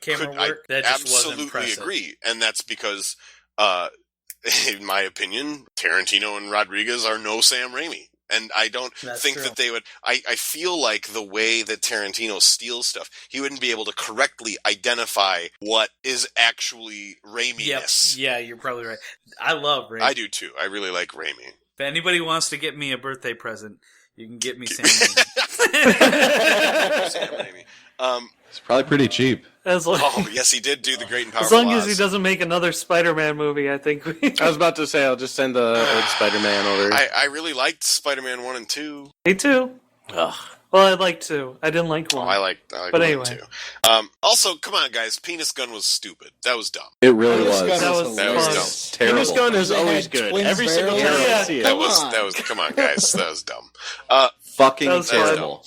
S7: camera work that just wasn't impressive.
S8: I absolutely agree. And that's because, in my opinion, Tarantino and Rodriguez are no Sam Raimi. And I don't think that they would... I feel like the way that Tarantino steals stuff, he wouldn't be able to correctly identify what is actually Raimi-ness.
S7: Yep. Yeah, you're probably right. I love Raimi.
S8: I do too. I really like Raimi.
S7: If anybody wants to get me a birthday present, you can get me Sam Raimi.
S8: Sam Raimi.
S1: It's probably pretty cheap.
S8: Oh, yes, he did do the Great and
S9: As
S8: Powerful
S9: long as he doesn't make another Spider-Man movie, I think.
S6: I was about to say, I'll just send the old Spider-Man over.
S8: I really liked Spider-Man 1 and 2.
S9: Me too.
S6: Ugh.
S9: Well, I liked 2. I didn't like 1.
S8: I like
S9: but
S8: 1
S9: anyway.
S8: and 2. Also, come on, guys. Penis Gun was stupid. That was dumb.
S1: It really was.
S9: That was
S8: dumb.
S1: Terrible.
S6: Penis Gun is always good. Every single time I see it.
S8: That was. Come on, guys. That was dumb.
S1: Fucking terrible.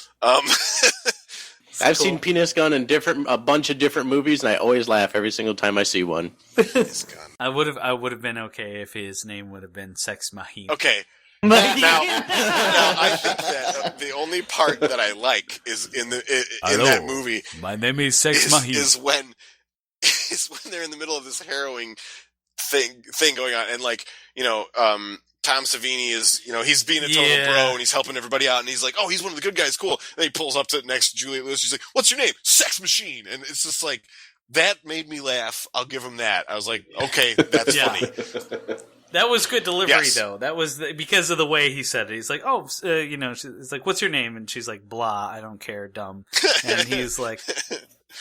S6: I've seen Penis Gun in a bunch of different movies, and I always laugh every single time I see one.
S8: Penis Gun.
S7: I would have been okay if his name would have been Sex Machine.
S8: Okay. Now, I think that the only part that I like is in that movie.
S7: My name is Sex Machine.
S8: Is when they're in the middle of this harrowing thing going on, and like Tom Savini is he's being a total bro and he's helping everybody out, and he's like, oh, he's one of the good guys, cool. And he pulls up to next to Juliette Lewis. He's like, what's your name? Sex Machine. And it's just like that made me laugh. I'll give him that. I was like, okay, that's funny.
S7: That was good delivery, though. That was because of the way he said it. He's like, oh, it's like, what's your name? And she's like, blah, I don't care, dumb. And he's like,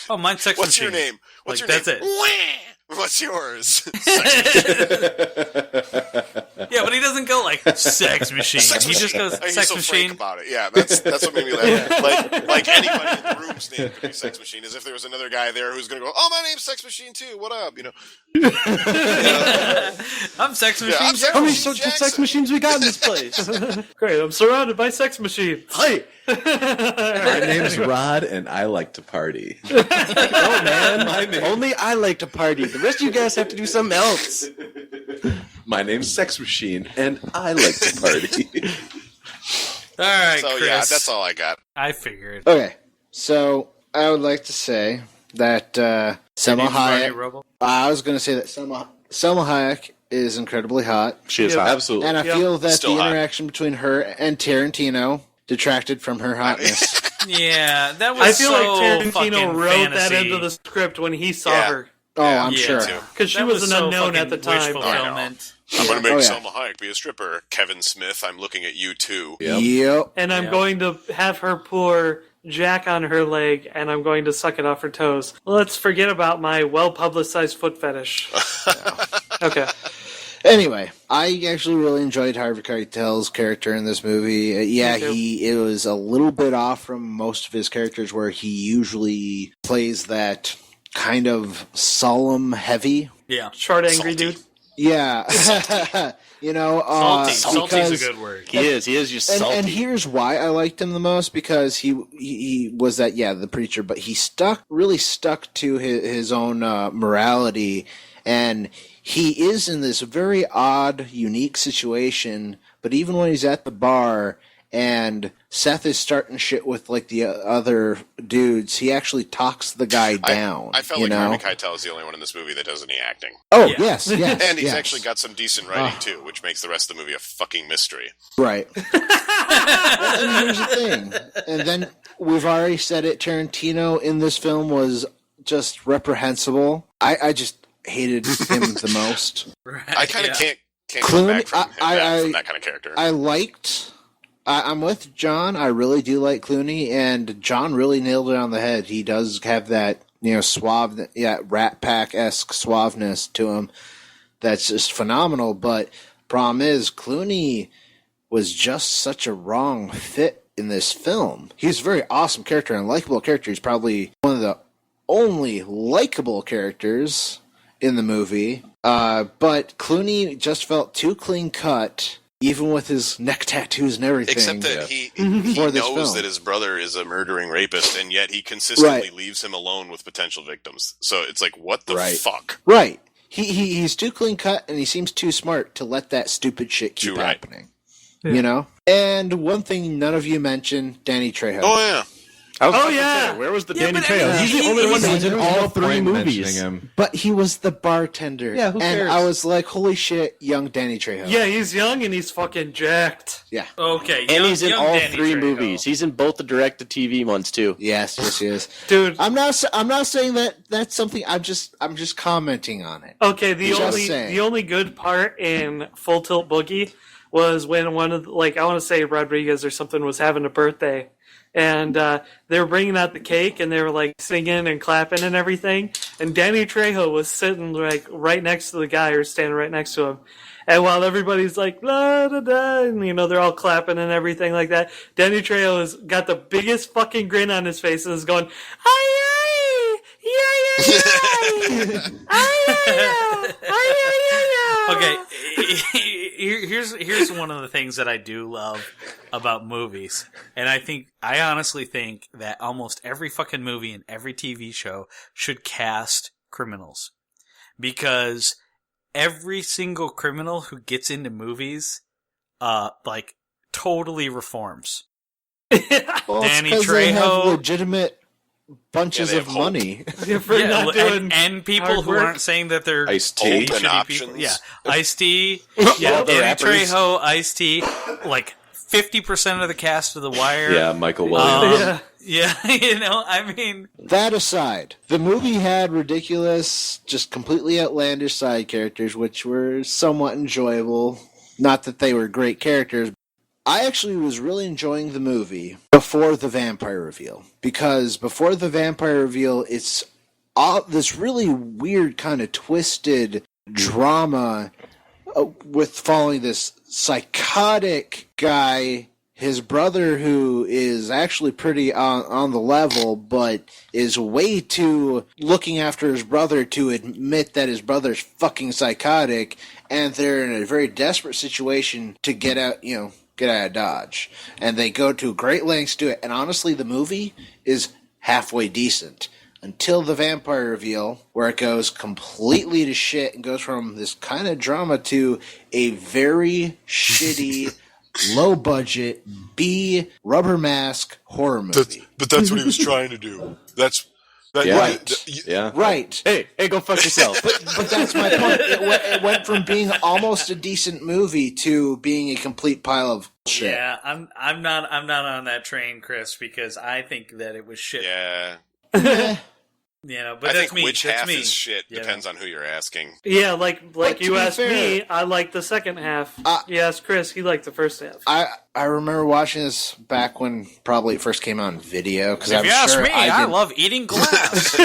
S7: Oh, mine's Sex
S8: What's
S7: Machine.
S8: your name? What's
S7: Like,
S8: your
S7: that's
S8: name? Wah! What's yours?
S7: Yeah, but he doesn't go like Sex Machine. He just goes
S8: He's
S7: Sex
S8: so
S7: Machine.
S8: frank about it. Yeah, that's what made me laugh. Like anybody in the room's name could be Sex Machine, as if there was another guy there who's going to go, "Oh, my name's Sex Machine too. What up?" You know.
S7: I'm Sex Machine.
S8: I'm Sex
S6: How many
S8: Machine
S6: sex
S8: Jackson.
S6: machines we got in this place?
S9: Great, I'm surrounded by sex machines.
S6: Hi.
S1: My name's Rod, and I like to party.
S6: Oh man, only I like to party. The rest of you guys have to do something else.
S1: My name's Sex Machine, and I like to party.
S7: All right,
S8: So
S7: Chris.
S8: yeah, that's all I got.
S7: I figured.
S10: Okay, so I would like to say that Selma
S7: Barney
S10: Hayek.
S7: Rubble?
S10: I was going to say that Selma Hayek is incredibly hot,
S6: She is
S9: Yeah.
S6: hot.
S1: Absolutely.
S10: and I feel that
S8: Still
S10: the
S8: hot.
S10: interaction between her and Tarantino detracted from her hotness.
S7: Yeah, that was
S9: I feel
S7: so
S9: like
S7: fucking
S9: Tarantino wrote that
S7: fantasy.
S9: into the script when he saw
S8: Yeah.
S9: her.
S10: Oh, I'm
S7: Yeah,
S10: sure.
S8: too.
S9: Because she
S7: That
S9: was an
S7: so
S9: unknown at the
S7: fucking wish
S9: time.
S7: fulfillment.
S8: I'm going to make
S10: Oh, yeah.
S8: Selma Hayek be a stripper. Kevin Smith, I'm looking at you too.
S1: Yep.
S10: Yep.
S9: And I'm
S7: Yeah.
S9: going to have her pour Jack on her leg, and I'm going to suck it off her toes. Let's forget about my well-publicized foot fetish. Okay.
S10: Anyway, I actually really enjoyed Harvey Keitel's character in this movie.
S9: Me too.
S10: It was a little bit off from most of his characters, where he usually plays that kind of solemn, heavy.
S7: Yeah.
S9: Short, angry
S8: Salty.
S9: dude.
S10: Yeah, you know,
S7: Salty. Salty's a
S10: because-
S7: good word.
S6: He is just salty.
S10: And here's why I liked him the most, because he was that, the preacher, but he really stuck to his own morality, and he is in this very odd, unique situation. But even when he's at the bar and Seth is starting shit with like the other dudes, he actually talks the guy down.
S8: I felt
S10: you
S8: like
S10: know?
S8: Harvey Keitel is the only one in this movie that does any acting.
S10: Oh
S7: Yeah.
S10: yes, yes,
S8: And he's
S10: yes.
S8: actually got some decent writing too, which makes the rest of the movie a fucking mystery.
S10: Right. And here's the thing. And then we've already said it, Tarantino in this film was just reprehensible. I just hated him the most.
S7: Right,
S8: I kind of
S7: yeah.
S8: can't come back from
S10: I-
S8: from that kind of character.
S10: I'm with John. I really do like Clooney, and John really nailed it on the head. He does have that, suave, Rat Pack-esque suaveness to him that's just phenomenal. But problem is, Clooney was just such a wrong fit in this film. He's a very awesome character and likable character. He's probably one of the only likable characters in the movie. But Clooney just felt too clean cut, even with his neck tattoos and everything.
S8: Except that he
S10: For this
S8: knows
S10: film.
S8: that his brother is a murdering rapist, and yet he consistently
S10: Right.
S8: leaves him alone with potential victims. So it's like, what the
S10: Right.
S8: fuck?
S10: Right. He's too clean cut, and he seems too smart to let that stupid shit keep
S8: Too right.
S10: happening. You know? And one thing none of you mentioned, Danny Trejo.
S8: Oh yeah.
S6: I was
S9: Oh,
S6: about to
S9: yeah.
S6: say, where was the
S7: Yeah,
S6: Danny
S7: but I mean,
S6: Trejo? He's the
S7: he-
S6: only one that was in
S1: There was
S6: all
S1: no
S6: three
S1: point
S6: movies.
S1: mentioning him.
S10: But he was the bartender.
S1: Yeah, who
S10: And
S1: cares?
S10: I was like, holy shit, young Danny Trejo.
S9: Yeah, he's young and he's fucking jacked.
S10: Yeah.
S7: Okay,
S6: And
S7: young-
S6: he's in
S7: young
S6: all
S7: Danny
S6: three
S7: Trejo.
S6: movies. He's in both the direct-to-TV ones too.
S10: Yes, he is.
S9: Dude,
S10: I'm not saying that that's something. I'm just commenting on it.
S9: okay,
S10: Just saying.
S9: the only good part in Full Tilt Boogie was when one of I want to say Rodriguez or something was having a birthday, and they were bringing out the cake and they were like singing and clapping and everything, and Danny Trejo was sitting like right next to the guy or standing right next to him, and while everybody's like la da da, and they're all clapping and everything like that, Danny Trejo has got the biggest fucking grin on his face and is going aye aye yeah yeah yeah aye aye
S7: Okay, here's one of the things that I do love about movies, and I honestly think that almost every fucking movie and every TV show should cast criminals, because every single criminal who gets into movies, totally reforms.
S10: Well,
S7: Danny
S10: it's 'cause they have
S7: Trejo.
S10: legitimate bunches
S8: Yeah, they
S10: of
S8: have hope.
S10: money.
S9: for not doing
S7: and people
S9: hard
S7: who
S9: work.
S7: aren't saying that they're
S1: Ice-T.
S7: shitty,
S8: Hope and
S7: shitty
S8: options.
S7: people. Yeah, Ice-T.
S6: All
S7: Yeah,
S6: the
S7: Danny
S6: rappers.
S7: Trejo, Ice-T. Like 50% of the cast of The Wire.
S1: Yeah, Michael Williams.
S7: Yeah, I mean,
S10: That aside, the movie had ridiculous, just completely outlandish side characters, which were somewhat enjoyable. Not that they were great characters. I actually was really enjoying the movie before the vampire reveal. Because before the vampire reveal, it's all this really weird kind of twisted drama with following this psychotic guy, his brother who is actually pretty on the level, but is way too looking after his brother to admit that his brother's fucking psychotic, and they're in a very desperate situation to get out of Dodge. And they go to great lengths to it, and honestly, the movie is halfway decent. Until the vampire reveal, where it goes completely to shit and goes from this kind of drama to a very shitty, low-budget, B rubber mask horror movie.
S8: But that's what he was trying to do.
S10: Right.
S6: Hey, go fuck yourself.
S10: But that's my point. It went from being almost a decent movie to being a complete pile of shit.
S7: Yeah, I'm not on that train, Chris, because I think that it was shit.
S8: Yeah.
S7: But
S8: I
S7: that's
S8: think
S7: me.
S8: which
S7: that's
S8: half
S7: me.
S8: is shit depends on who you're asking.
S9: Yeah, like
S10: But to
S9: you
S10: be
S9: asked
S10: fair-
S9: me, I liked the second half. You asked Chris, he liked the first half.
S10: I remember watching this back when probably it first came out on video. Because
S7: If
S10: I'm
S7: you ask
S10: sure
S7: me, I
S10: didn't-
S7: love eating glass.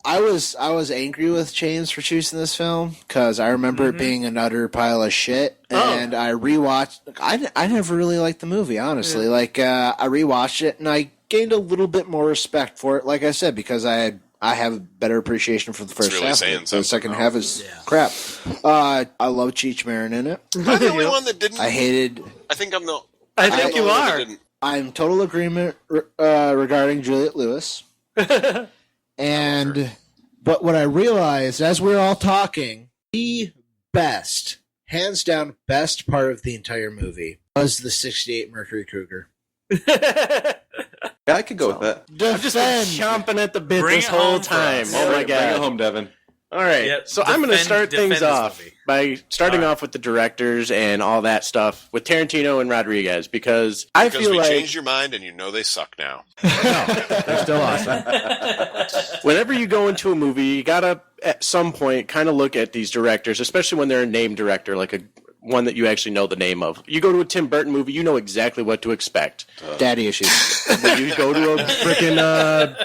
S10: I was angry with James for choosing this film because I remember it being an utter pile of shit, and I rewatched. I never really liked the movie, honestly.
S9: Yeah.
S10: Like I rewatched it and I gained a little bit more respect for it. Like I said, because I have a better appreciation for the first
S8: really
S10: half.
S8: saying
S10: The
S8: something.
S10: second half is crap. I love Cheech Marin in it.
S8: Am I the only one that didn't?
S10: I hated.
S8: I think I'm the.
S9: I think you are.
S10: I'm total agreement regarding Juliette Lewis. But what I realized as we were all talking, the best, hands down, best part of the entire movie was the '68 Mercury Cougar.
S1: Yeah, I could go with that.
S6: I've just been chomping at the bit
S7: Bring
S6: this
S7: it
S6: whole
S7: home for
S6: time.
S7: us.
S6: Oh my
S1: Bring it
S6: god!
S1: home, Devin.
S6: All right,
S7: Yep,
S6: so I'm going to start
S7: defend
S6: things
S7: this
S6: off
S7: movie.
S6: by starting
S7: All right.
S6: off with the directors and all that stuff with Tarantino and Rodriguez because I
S8: Because
S6: feel
S8: we
S6: like
S8: changed your mind and you know they suck now.
S6: they're still awesome. Whenever you go into a movie, you gotta at some point kind of look at these directors, especially when they're a named director, like one that you actually know the name of. You go to a Tim Burton movie, you know exactly what to expect.
S10: Daddy issues.
S6: When you go to a freaking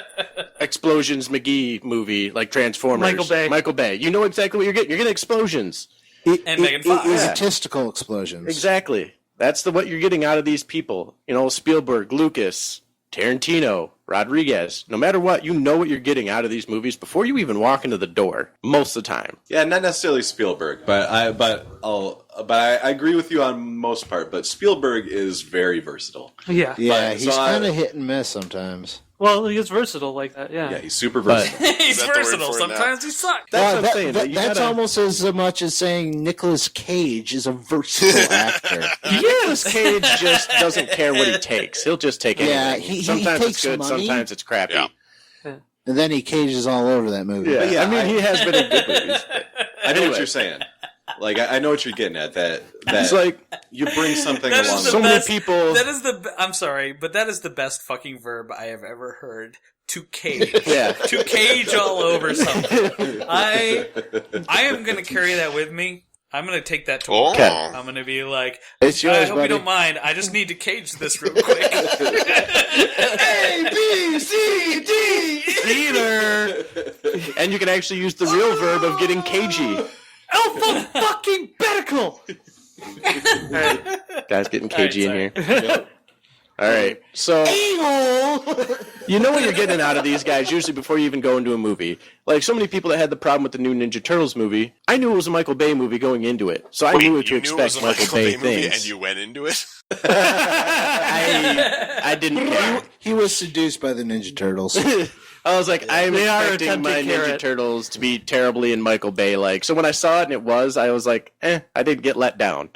S6: Explosions McGee movie like Transformers,
S9: Michael Bay.
S6: you know exactly what you're getting. You're getting explosions.
S7: And Megan Fox.
S10: Egotistical explosions.
S6: Exactly. That's what you're getting out of these people. You know, Spielberg, Lucas, Tarantino, Rodriguez. No matter what, you know what you're getting out of these movies before you even walk into the door. Most of the time.
S1: Yeah, not necessarily Spielberg, but I agree with you on most part. But Spielberg is very versatile.
S9: Yeah.
S10: Yeah,
S1: But-
S10: he's
S1: so I-
S10: kind of hit and miss sometimes.
S9: Well, he gets versatile like that, yeah.
S1: Yeah, he's super versatile.
S7: He's
S8: that the word
S7: versatile.
S8: for it now?
S7: Sometimes he sucks.
S6: That's what I'm saying.
S10: That's
S6: You gotta-
S10: almost as much as saying Nicolas Cage is a versatile actor.
S6: Nicolas Cage just doesn't care what he takes. He'll just take anything.
S10: Yeah, he
S6: sometimes
S10: takes
S6: it's good,
S10: money.
S6: sometimes it's crappy.
S8: Yeah.
S10: And then he cages all over that movie.
S6: Yeah,
S1: But yeah,
S6: I mean, he has been in good movies.
S1: I know what you're saying. Like, I know what you're getting at. That
S6: It's like
S1: you bring something
S7: That is
S1: along.
S7: the
S6: so many
S7: best-
S6: people.
S7: That is I'm sorry, but that is the best fucking verb I have ever heard. To cage.
S6: Yeah.
S7: To cage all over something. I am going to carry that with me. I'm going to take that to work.
S6: Okay.
S7: I'm going to be like,
S10: It's yours,
S7: I hope
S10: buddy.
S7: you don't mind. I just need to cage this real quick.
S6: A, B, C, D, Peter. And you can actually use the real verb of getting cagey.
S9: Alpha fucking betical!
S6: Guys getting cagey
S7: All
S6: in
S7: right,
S6: here. All right, so you know what you're getting out of these guys usually before you even go into a movie. Like so many people that had the problem with the new Ninja Turtles movie, I knew it was a Michael Bay movie going into it, so I knew what to
S8: you knew it was
S6: expect
S8: a
S6: Michael Bay
S8: movie
S6: things.
S8: and you went into it?
S6: I didn't care.
S10: He was seduced by the Ninja Turtles.
S6: I was like, I'm
S9: They are
S6: expecting my
S9: attempting
S6: Ninja
S9: carrot.
S6: Turtles to be terribly in Michael Bay like. So when I saw it and it was, I was like, I didn't get let down.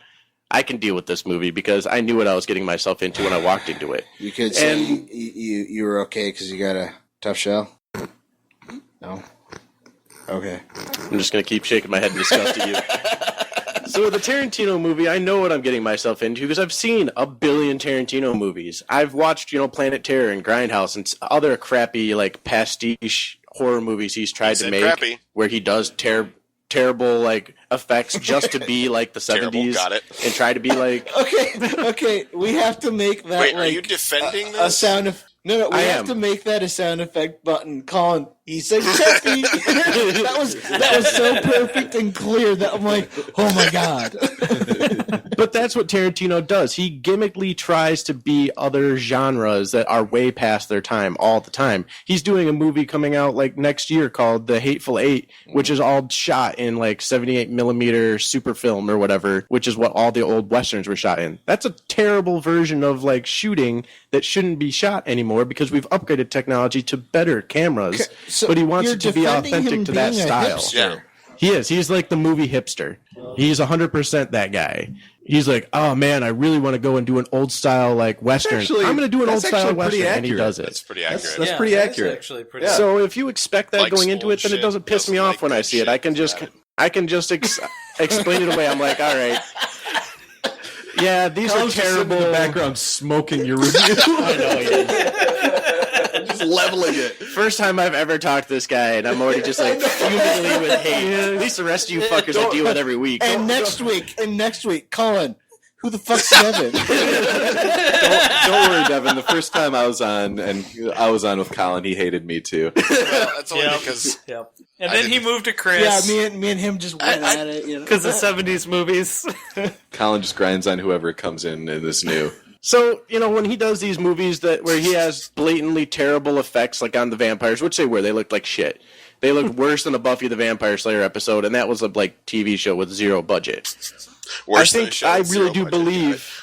S6: I can deal with this movie because I knew what I was getting myself into when I walked into it.
S10: You could say
S6: And-
S10: you were okay because you got a tough shell? No? Okay.
S6: I'm just going to keep shaking my head in disgust at you. So with the Tarantino movie, I know what I'm getting myself into because I've seen a billion Tarantino movies. I've watched, Planet Terror and Grindhouse and other crappy, like, pastiche horror movies he's tried to
S8: said
S6: make
S8: crappy.
S6: where he does tear terrible like effects just to be like the 70s.
S8: Got it.
S6: And try to be like
S10: Okay, we have to make that
S8: Wait,
S10: like
S8: are you defending
S10: a
S8: this?
S10: sound of no, we have to make that a sound effect button. Colin, he said Chappie. that was so perfect and clear that I'm like, oh my god.
S6: But that's what Tarantino does. He gimmickly tries to be other genres that are way past their time all the time. He's doing a movie coming out like next year called The Hateful Eight, which is all shot in like 78 millimeter super film or whatever, which is what all the old westerns were shot in. That's a terrible version of like shooting that shouldn't be shot anymore because we've upgraded technology to better cameras.
S10: Okay, so
S6: but he wants
S10: you're
S6: it to be
S10: defending
S6: authentic
S10: him
S6: to that
S10: being a
S6: style.
S10: hipster.
S8: Yeah.
S6: He is. He's like the movie hipster. He's 100% that guy. He's like, oh man, I really want to go and do an old style like western.
S1: Actually,
S6: I'm going to do an old
S1: that's
S6: style
S1: actually pretty
S6: western, and he
S1: accurate.
S6: does it.
S8: That's pretty accurate.
S1: That's pretty accurate.
S7: Actually pretty
S6: So if you expect that
S8: Likes
S6: going into it, then
S8: old
S6: it doesn't
S8: shit,
S6: piss me
S8: doesn't
S6: off when
S8: like
S6: I
S8: good
S6: see it.
S8: shit.
S6: I can just explain it away. I'm like, all right. Yeah, these are terrible.
S1: In the background smoking your review.
S6: I know he is.
S1: Just leveling it.
S6: First time I've ever talked to this guy, and I'm already just like fuming with hate. At least the rest of you fuckers I deal with every week.
S10: And next week, Colin, who the fuck's Devin?
S1: Don't worry, Devin. The first time I was on, and I was on with Colin, he hated me too.
S8: Well, that's only because
S7: Yep. And then he moved to Chris.
S10: Yeah, me and him just went at it. You know?
S9: Because of 70s movies.
S1: Colin just grinds on whoever comes in this new.
S6: So, you know, when he does these movies where he has blatantly terrible effects, like on the vampires, which they were, they looked like shit. They looked worse than a Buffy the Vampire Slayer episode, and that was a like TV show with zero budget.
S8: worse than a show
S6: I
S8: with
S6: really
S8: zero
S6: do
S8: budget,
S6: believe.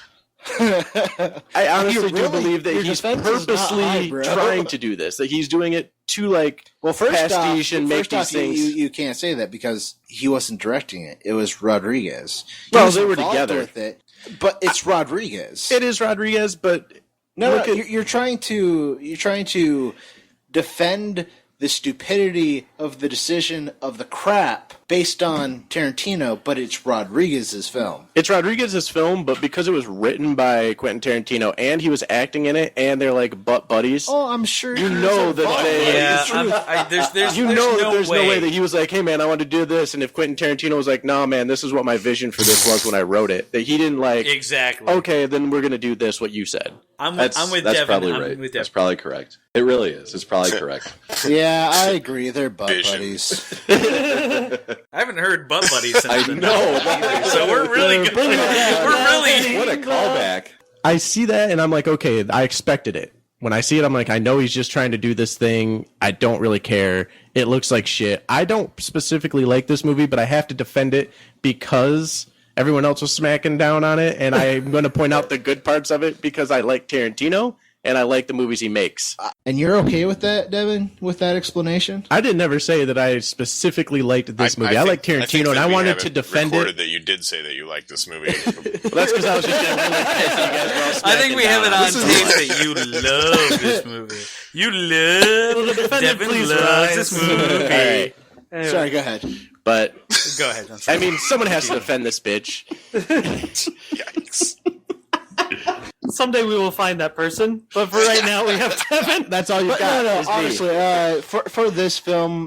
S6: I honestly do believe that
S10: your
S6: he's
S10: defense is not
S6: purposely
S10: high, bro.
S6: trying to do this. That he's doing it to like
S10: First
S6: pastiche
S10: off,
S6: and make these things.
S10: You can't say that because he wasn't directing it. It was Rodriguez. He
S6: Well,
S10: was
S6: they were
S10: involved
S6: together.
S10: with it, but it's Rodriguez.
S6: It is Rodriguez, but
S10: No, you're trying to defend the stupidity of the decision of the crap based on Tarantino, but it's Rodriguez's film.
S6: it's Rodriguez's film. But because it was written by Quentin Tarantino and he was acting in it, and they're like butt buddies.
S10: Oh, I'm sure
S6: You know that they.
S7: Yeah, there's
S6: You know that there's no way that
S7: way.
S6: he was like, hey man, I want to do this, and if Quentin Tarantino was like, nah man, this is what my vision for this was when I wrote it, that he didn't like,
S7: Exactly.
S6: okay, then we're gonna do this, what you said.
S7: I'm
S1: That's
S7: with
S1: that's
S7: Devin.
S1: probably
S7: I'm
S1: right.
S7: with
S1: That's
S7: Devin.
S1: probably correct. It really is. It's probably correct.
S10: Yeah, I agree. They're butt
S8: Vision.
S10: buddies.
S7: I haven't heard Butt Buddies since
S1: I
S7: the
S1: know.
S7: 90s, so we're really good. We're really.
S1: What a callback.
S6: I see that and I'm like, okay, I expected it. When I see it, I'm like, I know he's just trying to do this thing. I don't really care. It looks like shit. I don't specifically like this movie, but I have to defend it because everyone else was smacking down on it, and I'm going to point out the good parts of it because I like Tarantino and I like the movies he makes.
S10: And you're okay with that, Devin? With that explanation?
S6: I did never say that I specifically liked this movie. I like Tarantino, and I wanted to defend it.
S8: That you did say that you liked this movie.
S6: Well, that's because I was just getting really pissed. You guys were all
S7: I think we have it
S6: smacking
S7: on
S6: down
S7: tape that you love this movie. You love Devin
S9: please
S7: loves
S9: rise.
S7: this movie.
S6: All right.
S9: Anyway.
S10: Sorry, go ahead.
S6: But
S7: Go ahead.
S6: I mean, someone has to defend this bitch.
S8: Yikes.
S9: Someday we will find that person, but for right now we have Devin.
S6: That's all you
S10: But
S6: got.
S10: no,
S6: is me.
S10: honestly, for this film,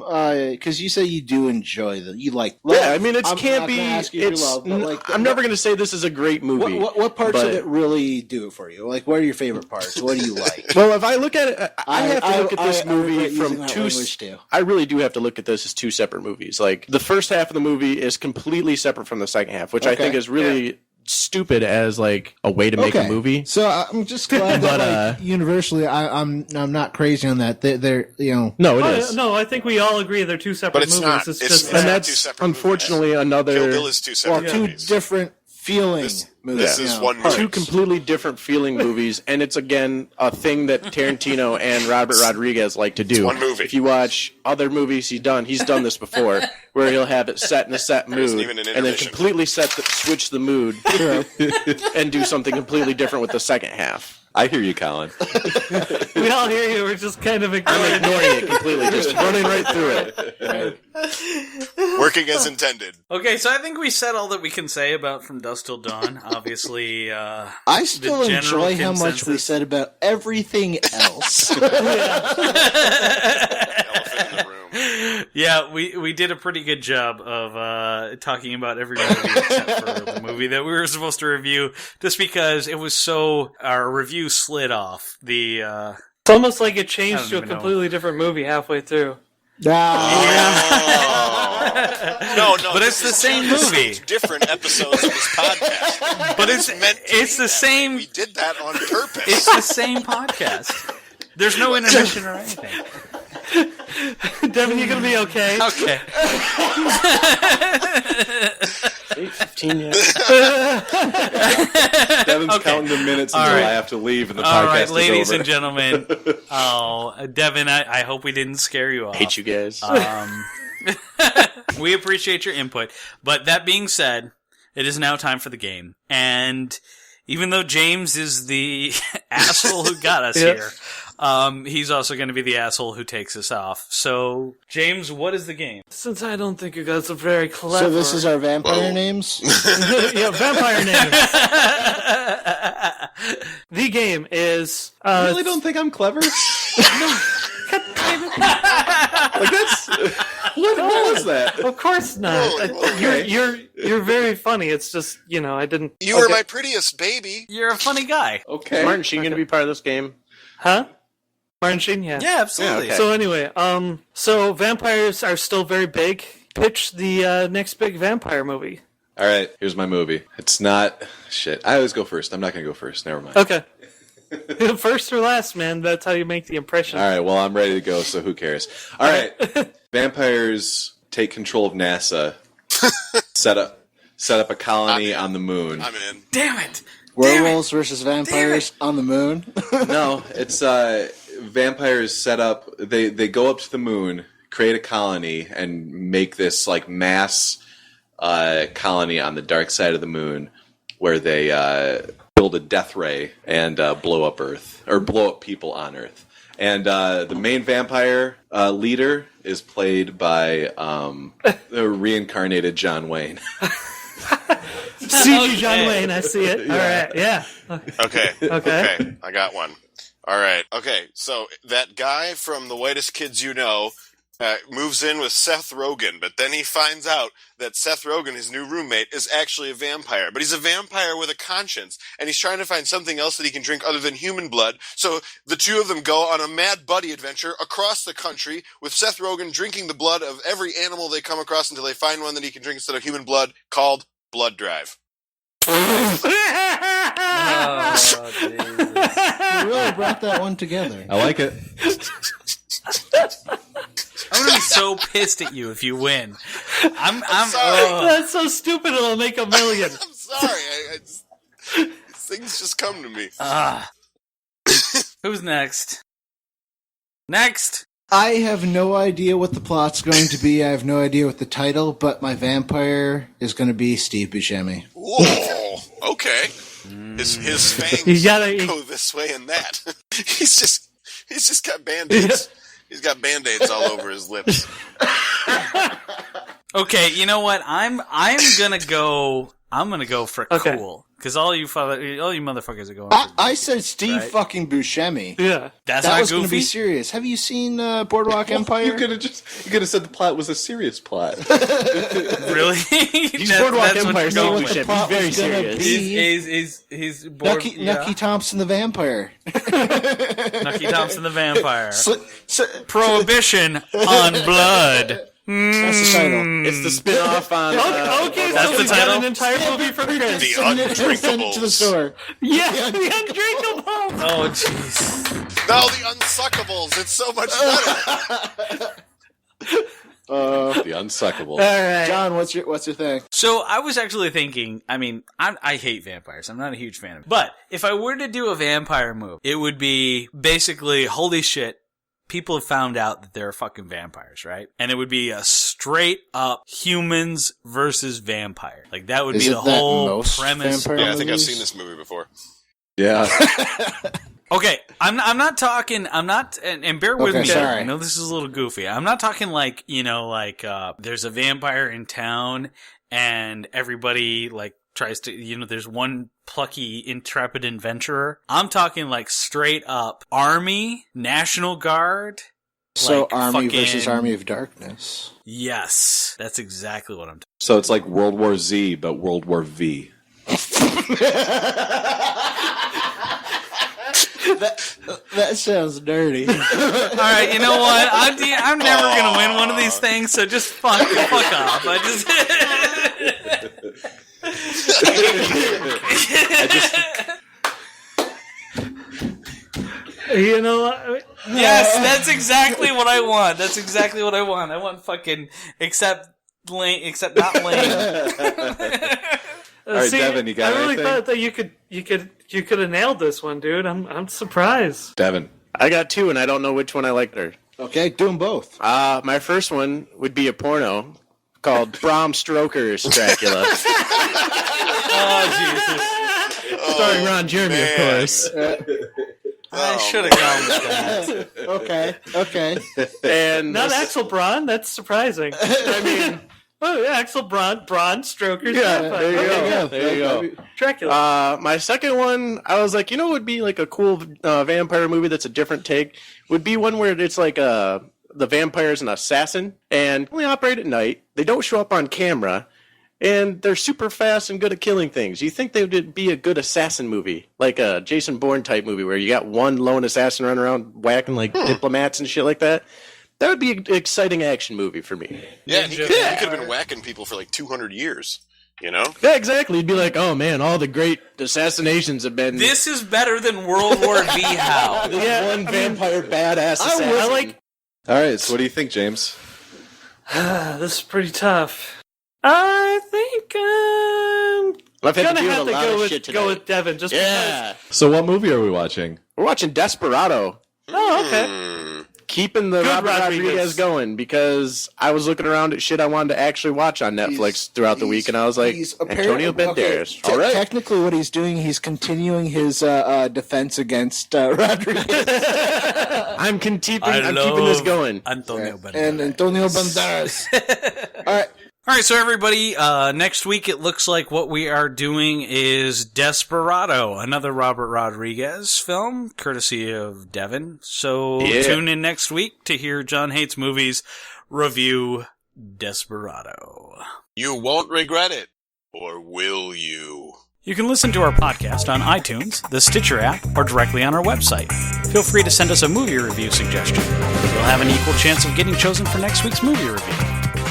S10: because you say you do enjoy them, you like.
S6: Yeah, I mean, it
S10: I'm
S6: can't
S10: not
S6: be.
S10: gonna ask you if you
S6: It's.
S10: love, but, like,
S6: I'm never going to say this is a great movie.
S10: What parts
S6: but-
S10: of it really do it for you? Like, what are your favorite parts? What do you like?
S6: Well, if I look at it, I have to look at this
S10: I
S6: movie
S10: regret using
S6: from
S10: that
S6: two.
S10: language too.
S6: I really do have to look at this as two separate movies. Like the first half of the movie is completely separate from the second half, which I
S10: Okay.
S6: think is really stupid as like a way to make a movie.
S10: So I'm just glad
S6: But,
S10: that like, universally, I'm not crazy on that. They're
S6: No, it
S9: Oh,
S6: is.
S9: no, I think we all agree they're two separate
S8: But it's
S9: movies.
S8: not.
S9: It's
S8: It's
S9: just
S8: not.
S6: And
S8: two
S6: that's
S8: separate
S6: unfortunately
S8: Kill
S6: another.
S8: Bill is two
S10: well,
S8: separate
S10: two
S8: movies.
S10: different feeling movies.
S8: This is
S10: you know,
S8: one
S10: parts.
S6: Two completely different feeling movies, and it's again a thing that Tarantino and Robert Rodriguez like to do.
S8: one movie.
S6: If you watch other movies he's done this before, where he'll have it set in a set
S8: There isn't
S6: mood,
S8: even an
S6: and then
S8: intermission.
S6: completely switch the mood, and do something completely different with the second half.
S1: I hear you, Colin.
S9: we all hear you. We're just kind of ignoring it.
S6: Ignoring it completely, just running right through it.
S8: Working as intended.
S7: Okay, so I think we said all that we can say about From Dusk Till Dawn. Obviously,
S10: I still
S7: the general
S10: enjoy how much we
S7: consensus.
S10: said about everything else.
S8: Elephant in the room.
S7: Yeah, we did a pretty good job of talking about every movie except for the movie that we were supposed to review, just because it was so our review slid off.
S9: It's almost like it changed to a completely different movie halfway through.
S8: No,
S7: but it's the same movie.
S8: Different episodes of this podcast.
S7: But it's the same.
S8: We did that on purpose.
S7: It's the same podcast. There's no intermission or anything.
S9: Devin, you gonna be okay?
S7: Okay.
S6: 8:15 yet.
S1: Devin's counting the minutes until I have to leave and the podcast
S7: All right,
S1: is
S7: ladies
S1: over.
S7: and gentlemen. Oh, Devin, I hope we didn't scare you off.
S6: Hate you guys.
S7: We appreciate your input. But that being said, it is now time for the game. And even though James is the asshole who got us here, he's also going to be the asshole who takes us off. So, James, what is the game?
S9: Since I don't think you guys are very clever.
S10: So this is our vampire names?
S9: Yeah, vampire names. The game is...
S1: I really don't think I'm clever. Like that's what was that?
S9: Of course not.
S8: Oh, okay.
S9: You're very funny. It's just, I didn't...
S8: You were my prettiest baby.
S7: You're a funny guy.
S1: Okay.
S6: Martin Sheen going to be part of this game?
S9: Huh? Martin Sheen, yeah.
S7: Yeah, absolutely.
S1: Yeah, okay.
S9: So anyway, so vampires are still very big. Pitch the next big vampire movie.
S1: All right, here's my movie. It's not shit. I always go first. I'm not going to go first. Never mind.
S9: Okay. First or last, man. That's how you make the impression.
S1: All right, well, I'm ready to go, so who cares? All right. Vampires take control of NASA. set up a colony on the moon.
S8: I'm in.
S7: Damn it.
S10: Werewolves versus vampires on the moon?
S1: No, it's vampires set up. They go up to the moon, create a colony, and make this like mass colony on the dark side of the moon, where they build a death ray and blow up Earth or blow up people on Earth. And the main vampire leader is played by the reincarnated John Wayne.
S9: CG John Wayne, I see it. All right, yeah.
S8: Okay. I got one. All right. Okay. So that guy from The Whitest Kids You Know moves in with Seth Rogen, but then he finds out that Seth Rogen, his new roommate, is actually a vampire. But he's a vampire with a conscience, and he's trying to find something else that he can drink other than human blood. So the two of them go on a mad buddy adventure across the country with Seth Rogen drinking the blood of every animal they come across until they find one that he can drink instead of human blood, called Blood Drive.
S7: Oh,
S10: You really brought that one together.
S1: I like it.
S7: I'm gonna be so pissed at you if you win. I'm
S8: sorry.
S9: That's so stupid. It'll make $1 million.
S8: I'm sorry. Things just come to me.
S7: Who's next? Next.
S10: I have no idea what the plot's going to be. I have no idea what the title, but my vampire is going to be Steve Buscemi.
S8: Whoa. Okay. His fangs go this way and that. He's just got Band-Aids. He's got Band-Aids all over his lips.
S7: Okay, you know what? I'm gonna go for cool. Because all you motherfuckers are going for
S10: I said Steve
S7: right?
S10: fucking Buscemi.
S9: Yeah.
S7: That's
S10: that
S7: not
S10: was going to
S7: goofy.
S10: be serious. Have you seen Boardwalk Empire?
S1: You could have said the plot was a serious plot.
S7: Really?
S6: Boardwalk Empire
S10: You know what the
S6: He's
S10: plot
S6: very
S10: was gonna
S6: serious.
S10: be?
S7: He's bored.
S10: Nucky Thompson the vampire.
S7: Nucky Thompson the vampire.
S10: So,
S7: Prohibition on blood.
S10: that's the title.
S6: It's the spin-off on...
S9: Okay,
S7: that's
S9: so
S7: the
S9: we've got
S7: title?
S9: an entire movie for Chris.
S8: The
S10: Send it to the
S8: Undrinkables.
S10: store.
S9: Yeah, the Undrinkables.
S7: Oh, jeez.
S8: No, the Unsuckables. It's so much better.
S1: The Unsuckable.
S9: All right.
S10: John, what's your thing?
S7: So I was actually thinking, I hate vampires. I'm not a huge fan of it. But if I were to do a vampire movie, it would be basically, holy shit, people have found out that they're fucking vampires, right? And it would be a straight up humans versus vampire. Like that would be the whole premise.
S8: Yeah, I think I've seen this movie before.
S1: Yeah.
S7: Okay, I'm not talking, and bear with me.
S10: Sorry.
S7: I know this is a little goofy. I'm not talking like, there's a vampire in town and everybody tries to, there's one plucky, intrepid adventurer. I'm talking like straight up Army, National Guard,
S10: So
S7: Like
S10: Army
S7: fucking-
S10: versus Army of Darkness.
S7: Yes, that's exactly what I'm talking
S1: So it's like World War Z, but World War V.
S10: That sounds dirty.
S7: All right, you know what? I'm never gonna win one of these things, so just fuck off. I
S9: You know what?
S7: Yes, that's exactly what I want. That's exactly what I want. I want fucking except not lame.
S1: All right, Devin, you got
S9: I really
S1: anything?
S9: thought that you could have nailed this one, dude. I'm surprised.
S1: Devin.
S6: I got two, and I don't know which one I like better.
S10: Okay, do them both.
S6: My first one would be a porno called Bram Stoker's Dracula.
S7: Oh Jesus!
S6: Starring Ron Jeremy, of course.
S7: I should have gone with that.
S10: Okay.
S6: And
S9: Not Axel Braun. That's surprising.
S6: I mean,
S9: Oh yeah, Axel Braun Stroker's
S6: yeah,
S9: Dracula.
S6: there you
S9: Okay.
S6: go. There you go.
S9: Dracula.
S6: My second one, I was like, what would be like a cool vampire movie that's a different take? Would be one where it's like the vampire's an assassin and only operate at night. They don't show up on camera, and they're super fast and good at killing things. You think they would be a good assassin movie, like a Jason Bourne type movie where you got one lone assassin running around whacking like diplomats and shit like that? That would be an exciting action movie for me.
S8: Yeah, he could have been whacking people for like 200 years. You know?
S6: Yeah, exactly. You'd be like, oh man, all the great assassinations have been.
S7: This is better than World War V. How?
S6: One vampire badass assassin.
S9: I like.
S1: All right, so what do you think, James?
S9: This is pretty tough. I think
S6: I've had
S9: gonna
S6: to deal
S9: have
S6: with
S9: to
S6: a lot of
S9: go
S6: shit
S9: with
S6: tonight.
S9: Devin just
S6: Yeah.
S1: So what movie are we watching?
S6: We're watching Desperado.
S9: because. Oh, okay.
S6: Keeping the
S9: Good
S6: Robert
S9: Rodriguez.
S6: Rodriguez going because I was looking around at shit I wanted to actually watch on Netflix throughout the week, and I was like, Antonio Banderas. All right.
S10: Technically, what he's doing, he's continuing his defense against Rodriguez.
S6: I'm keeping this going.
S7: Antonio Banderas.
S10: And Antonio Banderas. All right.
S7: All right, so everybody, next week it looks like what we are doing is Desperado, another Robert Rodriguez film, courtesy of Devin. So tune in next week to hear Jon Hates Movies review Desperado.
S8: You won't regret it. Or will you?
S7: You can listen to our podcast on iTunes, the Stitcher app, or directly on our website. Feel free to send us a movie review suggestion. You'll have an equal chance of getting chosen for next week's movie review.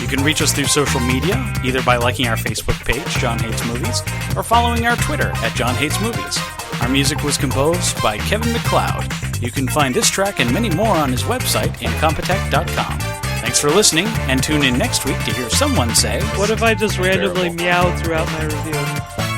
S7: You can reach us through social media, either by liking our Facebook page, Jon Hates Movies, or following our Twitter at Jon Hates Movies. Our music was composed by Kevin MacLeod. You can find this track and many more on his website, incompetech.com. Thanks for listening, and tune in next week to hear someone say...
S9: What if I just randomly meowed throughout my review?